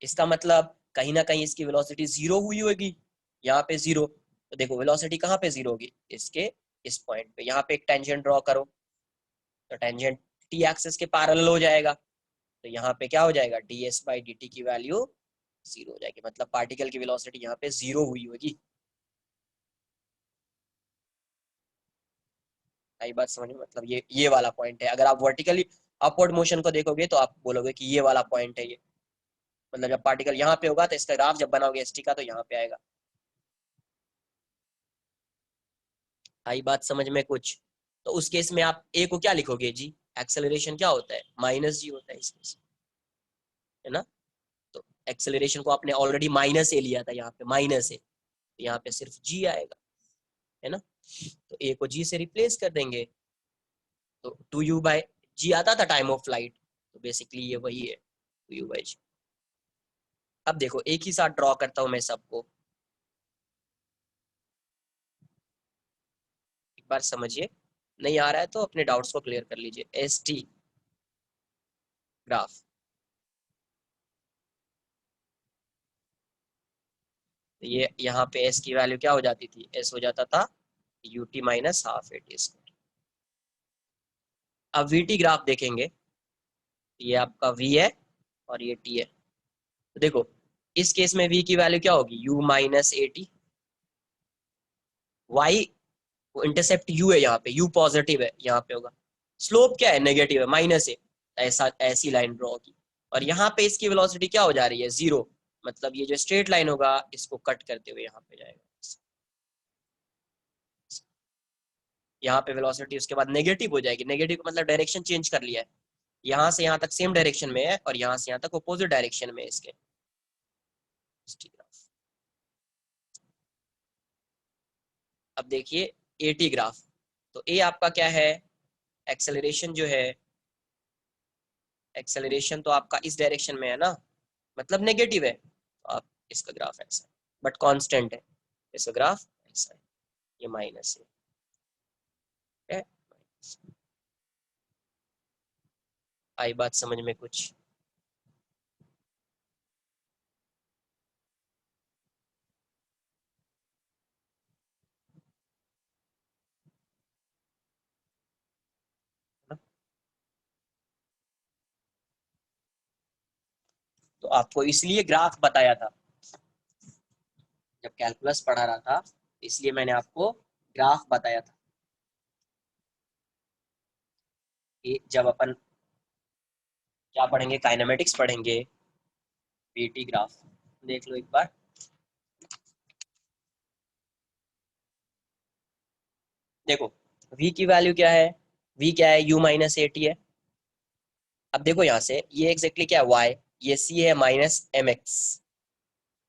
इसका मतलब कहीं ना कहीं इसकी वेलोसिटी 0 हुई होगी, यहाँ पे 0, तो देखो वेलोसिटी कहाँ पे 0 होगी, इसके इस पॉइंट पे। यहाँ पे एक टेंजेंट ड्रॉ करो, तो टेंजेंट टी एक्सिस के पैरेलल हो जाएगा, तो यहाँ पे क्या हो जाएगा, ds बाई dt की वैल्यू 0 हो जाएगी, मतलब पार्टिकल की वेलोसिटी यहाँ पे 0 हुई होगी। आई बात समझ में, मतलब ये वाला पॉइंट है। अगर आप वर्टिकली अपवर्ड मोशन को देखोगे तो आप बोलोगे कि ये वाला पॉइंट है ये, मतलब जब पार्टिकल यहाँ पे होगा तो इसका ग्राफ जब बनाओगे st का तो यहाँ पे आएगा। आई बात समझ में कुछ? तो उस केस में आप a को क्या लिखोगे जी, एक्सेलरेशन क्या होता है, माइनस g होता है इस केस में, है ना। तो एक्सेलरेशन को आपने ऑलरेडी माइनस ए लिया था, यहाँ पे माइनस ए, तो यहाँ पे सिर्फ g आएगा, है ना। तो a को g से रिप्लेस कर देंगे, तो 2u बाई g आता था टाइम ऑफ फ्लाइट, तो बेसिकली ये वही है 2u बाई g। अब देखो एक ही साथ ड्रॉ करता हूं मैं सबको, एक बार समझिए, नहीं आ रहा है तो अपने डाउट्स को क्लियर कर लीजिए। एस टी ग्राफ, तो ये यहाँ पे एस की वैल्यू क्या हो जाती थी, एस हो जाता था U T minus half a t square. अब वी टी ग्राफ देखेंगे, ये आपका वी है और ये टी है, तो देखो इस केस में v की वैल्यू क्या होगी, u minus a t, y वो इंटरसेप्ट u है, यहाँ पे u पॉजिटिव है, यहाँ पे होगा, स्लोप क्या है, नेगेटिव है, माइनस है, ऐसा ऐसी लाइन ड्रॉ की, और यहाँ पे इसकी वेलोसिटी क्या हो जा रही है, 0, मतलब ये जो स्ट्रेट लाइन होगा इसको कट करते हुए यहाँ पे जाएगा, यहाँ पे वेलोसिटी उसके बाद नेगेटिव हो जाएगी, नेगेटिव का मतलब डायरेक्शन चेंज कर लिया है, यहाँ से यहाँ तक सेम डायरेक्शन में है और यहाँ से यहाँ तक अपोजिट डायरेक्शन में है इसके। अब देखिए ए टी ग्राफ, तो ए आपका क्या है, एक्सेलरेशन जो है, एक्सेलरेशन तो आपका इस डायरेक्शन में है ना, मतलब नेगेटिव है, तो आप इसका ग्राफ ऐसा है, बट कांस्टेंट है, इसका ग्राफ ऐसा है, ये माइनस है। आई बात समझ में कुछ? तो आपको इसलिए ग्राफ बताया था जब कैलकुलस पढ़ा रहा था, इसलिए मैंने आपको ग्राफ बताया था कि जब अपन क्या पढ़ेंगे, काइनेमेटिक्स पढ़ेंगे, वीटी ग्राफ देख लो एक बार। देखो v की वैल्यू क्या है, v क्या है, u माइनस ए टी है। अब देखो यहाँ से ये एग्जैक्टली क्या है, y, ये c है माइनस एम एक्स,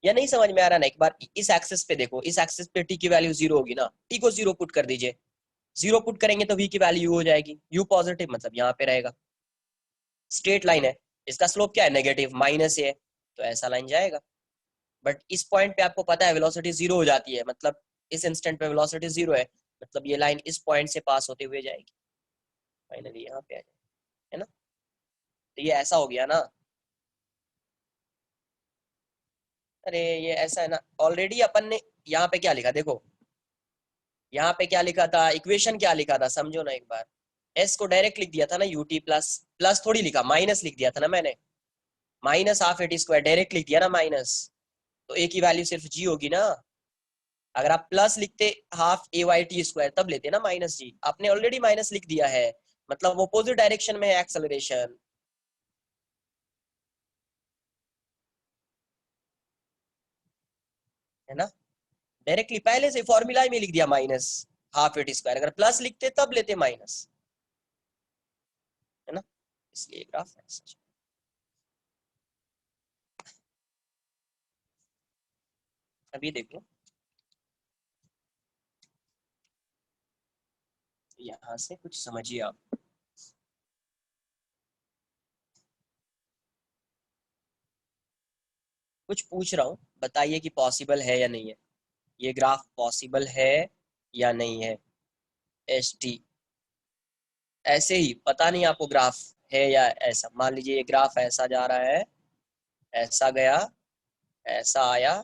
या नहीं समझ में आ रहा ना, एक बार इस एक्सिस पे देखो, इस एक्सिस पे t की वैल्यू 0 होगी ना, t को 0 पुट कर दीजिए, 0 पुट करेंगे तो v की वैल्यू u हो जाएगी, u पॉजिटिव मतलब यहाँ पे रहेगा, स्ट्रेट लाइन है, इसका स्लोप क्या है, नेगेटिव, माइनस है, तो ऐसा लाइन जाएगा। बट इस पॉइंट पे आपको पता है वेलोसिटी 0 हो जाती है, मतलब इस इंस्टेंट पे वेलोसिटी 0 है, मतलब ये लाइन इस पॉइंट से पास होते हुए जाएगी, फाइनली यहाँ पे आ जाएगी, है ना। तो ये ऐसा हो गया ना, अरे ये ऐसा है ना, ऑलरेडी अपन ने यहाँ पे क्या लिखा, देखो यहाँ पे क्या लिखा था, इक्वेशन क्या लिखा था, समझो ना एक बार, एस को डायरेक्ट लिख दिया था ना, यूटी प्लस, प्लस थोड़ी लिखा, माइनस लिख दिया था ना मैंने, minus half a t square direct लिख दिया ना माइनस, तो ए की वैल्यू सिर्फ जी होगी ना। अगर आप प्लस लिखते हाफ ए वाई टी स्क्वायर तब लेते ना माइनस जी, आपने ऑलरेडी माइनस लिख दिया है, मतलब वो अपोजिट डायरेक्शन में है एक्सेलरेशन, है ना। डायरेक्टली पहले से फॉर्मूला में लिख दिया minus half a t square, अगर प्लस लिखते तब लेते माइनस, है ना, इसलिए ग्राफ ऐसा। अभी देखो यहाँ से कुछ समझिए आप, कुछ पूछ रहा हूँ, बताइए कि पॉसिबल है या नहीं है, ये ग्राफ पॉसिबल है या नहीं है। एस टी ऐसे ही पता नहीं आपको ग्राफ है या ऐसा, मान लीजिए ये ग्राफ ऐसा जा रहा है, ऐसा गया, ऐसा आया,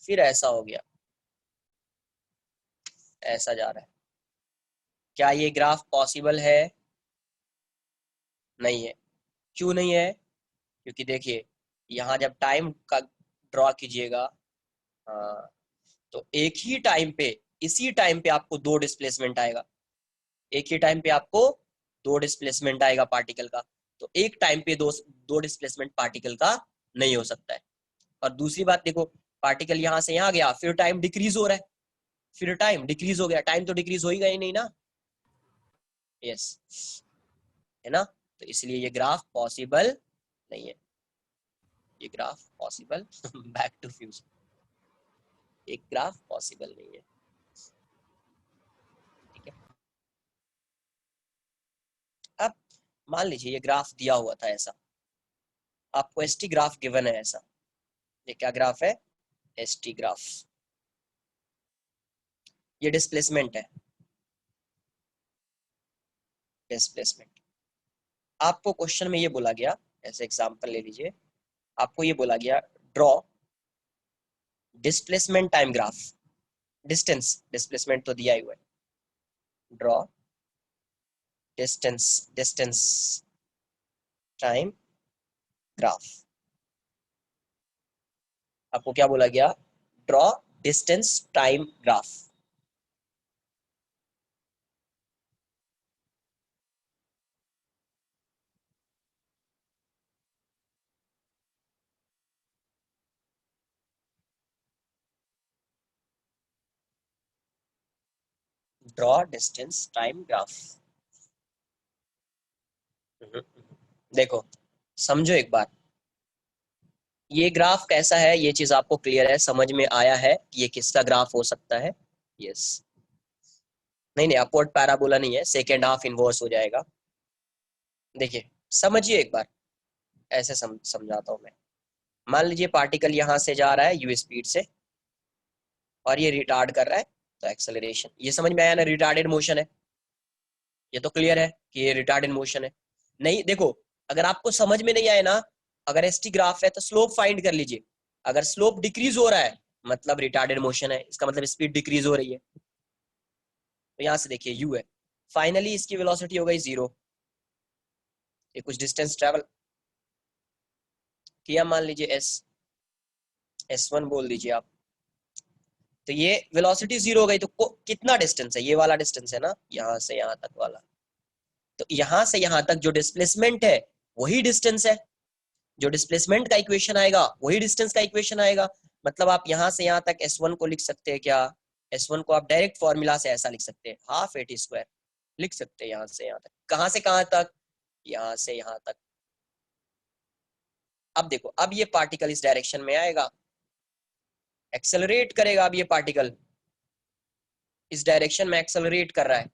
फिर ऐसा हो गया, ऐसा जा रहा है, क्या ये ग्राफ पॉसिबल है? नहीं है। क्यों नहीं है? क्योंकि देखिए यहाँ जब टाइम का ड्रॉ कीजिएगा, हाँ, तो एक ही टाइम पे, इसी टाइम पे आपको दो डिस्प्लेसमेंट आएगा, एक ही टाइम पे आपको दो डिस्प्लेसमेंट आएगा पार्टिकल का। तो एक टाइम पे दो दो डिस्प्लेसमेंट पार्टिकल का नहीं हो सकता है। और दूसरी बात देखो, पार्टिकल यहाँ से यहाँ गया, फिर टाइम डिक्रीज हो रहा है, फिर टाइम डिक्रीज हो गया, टाइम तो डिक्रीज होगा ही नहीं ना। यस, है ना। तो इसलिए ये ग्राफ पॉसिबल नहीं है, ये graph possible back to fusion, एक ग्राफ पॉसिबल नहीं है। ठीक है, अब मान लीजिए ये ग्राफ दिया हुआ था ऐसा, आपको एसटी ग्राफ गिवन है ऐसा, ये क्या ग्राफ है? ST graph. ये डिस्प्लेसमेंट है, डिस्प्लेसमेंट। आपको क्वेश्चन में ये बोला गया, ऐसे एग्जांपल ले लीजिए, आपको ये बोला गया draw displacement time graph, distance displacement तो दिया ही हुआ है, ड्रॉ डिस्टेंस टाइम ग्राफ। आपको क्या बोला गया? Draw distance time graph. Draw distance time graph. देखो समझो एक बार, ये ग्राफ कैसा है, ये चीज आपको क्लियर है, समझ में आया है कि ये किसका ग्राफ हो सकता है? यस, नहीं नहीं, अपवर्ड पैराबोला नहीं है, सेकेंड हाफ इनवर्स हो जाएगा। देखिए समझिए एक बार, ऐसे समझाता हूं मैं। मान लीजिए पार्टिकल यहां से जा रहा है यू स्पीड से, और ये रिटार्ड कर रहा है, तो एक्सेलरेशन, ये समझ में आया ना, रिटार्डेड मोशन है, ये तो क्लियर है कि ये रिटार्डेड मोशन है। नहीं देखो, अगर आपको समझ में नहीं आए ना, अगर एसटी ग्राफ है तो स्लोप फाइंड कर लीजिए, अगर स्लोप डिक्रीज हो रहा है मतलब रिटार्डेड मोशन है, इसका मतलब स्पीड डिक्रीज हो रही है। तो यहां से देखिए यू है, फाइनली इसकी वेलोसिटी हो गई 0, ये कुछ डिस्टेंस ट्रेवल किया, मान लीजिए S1 बोल दीजिए आप, तो ये वेलोसिटी 0 हो गई, तो कितना डिस्टेंस है? ये वाला डिस्टेंस है ना, यहाँ से यहाँ तक वाला, तो यहाँ से यहाँ तक जो डिस्प्लेसमेंट है वही डिस्टेंस है, जो डिस्प्लेसमेंट का इक्वेशन आएगा वही डिस्टेंस का इक्वेशन आएगा। मतलब आप यहाँ से यहाँ तक S1 को लिख सकते हैं क्या? S1 को आप डायरेक्ट फॉर्मूला से ऐसा लिख सकते हैं, हाफ AT स्क्वायर लिख सकते हैं, यहाँ से यहाँ तक। कहाँ से कहाँ तक? यहाँ से यहाँ तक। अब देखो, अब ये पार्टिकल इस डायरेक्शन में आएगा, एक्सेलरेट करेगा, अब ये पार्टिकल इस डायरेक्शन में एक्सेलरेट कर रहा है,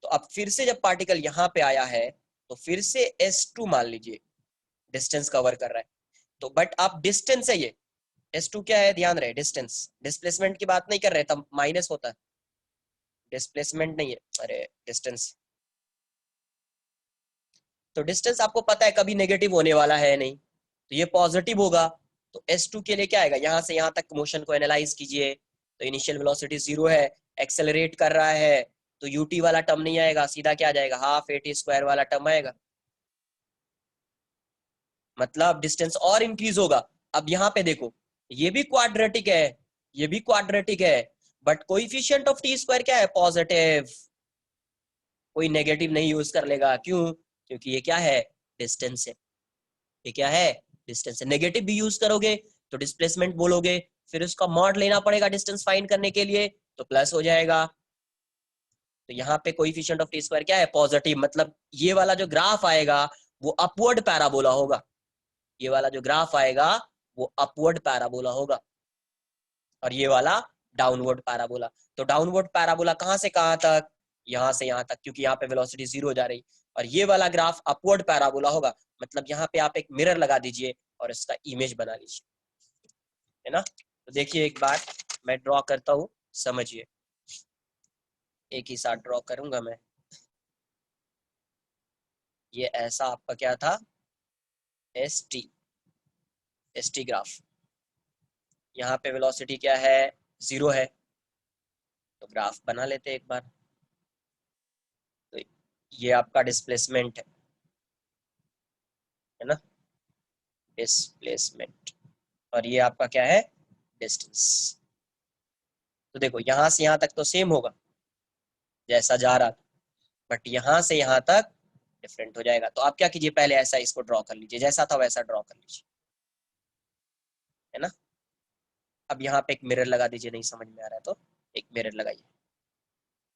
तो अब फिर से जब पार्टिकल यहाँ पे आया है तो फिर से S2 मान लीजिए डिस्टेंस कवर कर रहा है, तो बट आप डिस्टेंस है ये, S2 क्या है ध्यान रहे, डिस्टेंस, डिस्प्लेसमेंट की बात नहीं कर रहे, तब माइनस होता है, डिस्प्लेसमेंट नहीं है, अरे डिस्टेंस। तो डिस्टेंस आपको पता है कभी नेगेटिव होने वाला है नहीं, तो ये पॉजिटिव होगा। तो S2 के लिए क्या आएगा? यहाँ से यहाँ तक मोशन को एनालाइज कीजिए, तो इनिशियल वेलोसिटी 0 है, एक्सेलरेट कर रहा है, तो UT वाला टर्म नहीं आएगा, सीधा क्या आ जाएगा? हाफ AT स्क्वायर वाला टर्म आएगा, मतलब डिस्टेंस और इंक्रीज होगा। अब यहाँ पे देखो, ये भी क्वाड्रेटिक है, ये भी क्वाड्रेटिक है, but coefficient of T square क्या है? पॉजिटिव, कोई नेगेटिव नहीं यूज कर लेगा, क्यों? क्योंकि ये क्या है? डिस्टेंस है, ये क्या है? डिस्टेंस है। नेगेटिव भी यूज करोगे तो डिस्प्लेसमेंट बोलोगे, फिर उसका मॉड लेना पड़ेगा डिस्टेंस फाइंड करने के लिए, तो प्लस हो जाएगा। तो यहाँ पे कोएफिशिएंट ऑफ T स्क्वायर क्या है? पॉजिटिव, मतलब ये वाला जो ग्राफ आएगा वो अपवर्ड पैराबोला होगा, ये वाला जो ग्राफ आएगा वो अपवर्ड पैराबोला होगा, और ये वाला डाउनवर्ड पैराबोला। तो डाउनवर्ड पैराबोला कहां से कहां तक? यहाँ से यहाँ तक, क्योंकि यहाँ पे वेलोसिटी 0 जा रही, और ये वाला ग्राफ अपवर्ड पैराबोला होगा, मतलब यहाँ पे आप एक मिरर लगा दीजिए और इसका इमेज बना लीजिए, है ना। तो देखिए एक बार मैं ड्रॉ करता हूँ, समझिए, एक ही साथ ड्रॉ करूंगा मैं। ये ऐसा आपका क्या था? ST graph. यहाँ पे वेलोसिटी क्या है? 0 है, तो ग्राफ बना लेते हैं एक बार। तो ये आपका डिस्प्लेसमेंट है, डिस्प्लेसमेंट, और ये आपका क्या है, डिस्टेंस। तो देखो यहाँ से यहाँ तक तो सेम होगा जैसा जा रहा था, बट यहाँ से यहाँ तक डिफरेंट हो जाएगा। तो आप क्या कीजिए, पहले ऐसा इसको ड्रॉ कर लीजिए, जैसा था वैसा ड्रॉ कर लीजिए, है ना। अब यहाँ पे एक मिरर लगा दीजिए, नहीं समझ में आ रहा है तो एक मिरर लगाइए,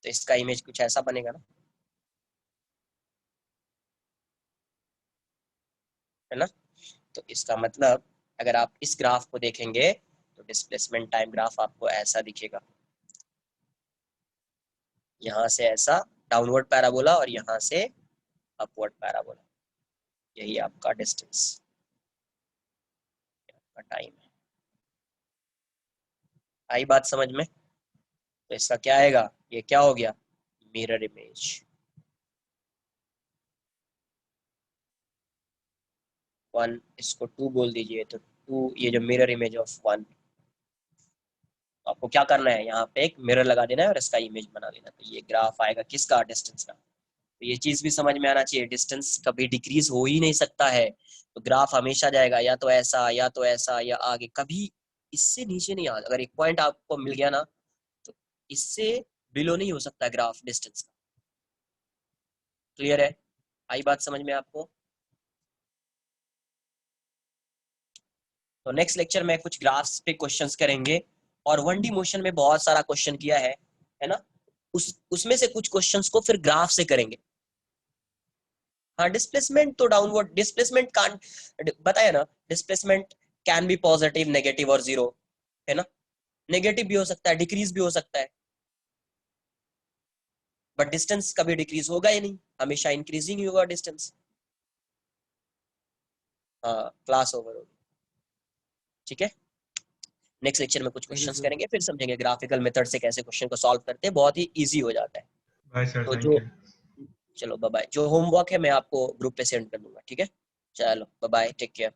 तो इसका इमेज कुछ ऐसा बनेगा ना, है ना। तो इसका मतलब अगर आप इस ग्राफ को देखेंगे तो डिस्प्लेसमेंट टाइम ग्राफ आपको ऐसा दिखेगा, यहाँ से ऐसा डाउनवर्ड पैराबोला और यहाँ से अपवर्ड पैराबोला, यही आपका डिस्टेंस, आपका टाइम है। आई बात समझ में। तो इसका क्या आएगा, ये क्या हो गया, मिरर इमेज। वन, इसको 2 बोल दीजिए, तो 2 ये जो मिरर इमेज ऑफ 1, आपको क्या करना है, यहाँ पे एक मिरर लगा देना है और इसका इमेज बना देना। तो ये ग्राफ आएगा किसका, डिस्टेंस का। तो ये चीज भी समझ में आना चाहिए, डिस्टेंस कभी डिक्रीज हो ही नहीं सकता है, तो ग्राफ हमेशा जाएगा या तो ऐसा या तो ऐसा या आगे, कभी इससे नीचे नहीं आ। अगर एक पॉइंट आपको मिल गया ना, तो इससे बिलो नहीं हो सकता ग्राफ डिस्टेंस का। क्लियर है, आई बात समझ में आपको। तो नेक्स्ट लेक्चर में कुछ ग्राफ्स पे क्वेश्चंस करेंगे, और 1D मोशन में बहुत सारा क्वेश्चन किया है ना, उसमें से कुछ क्वेश्चंस को फिर ग्राफ से करेंगे। हाँ, डिस्प्लेसमेंट तो डाउनवर्ड, डिस्प्लेसमेंट कान बताया ना, displacement can be positive, negative और जीरो, है ना। नेगेटिव भी हो सकता है, डिक्रीज भी हो सकता है, बट डिस्टेंस कभी डिक्रीज होगा ही नहीं, हमेशा इंक्रीजिंग ही होगा डिस्टेंस। हाँ, क्लास ओवर होगी, ठीक है। नेक्स्ट लेक्चर में कुछ क्वेश्चंस करेंगे, फिर समझेंगे ग्राफिकल मेथड से कैसे क्वेश्चन को सॉल्व करते हैं, बहुत ही इजी हो जाता है। बाय सर, तो थैंक जो, यू। चलो बाय बाय, जो होमवर्क है मैं आपको ग्रुप पे सेंड कर दूंगा, ठीक है। चलो बाय बाय, टेक केयर।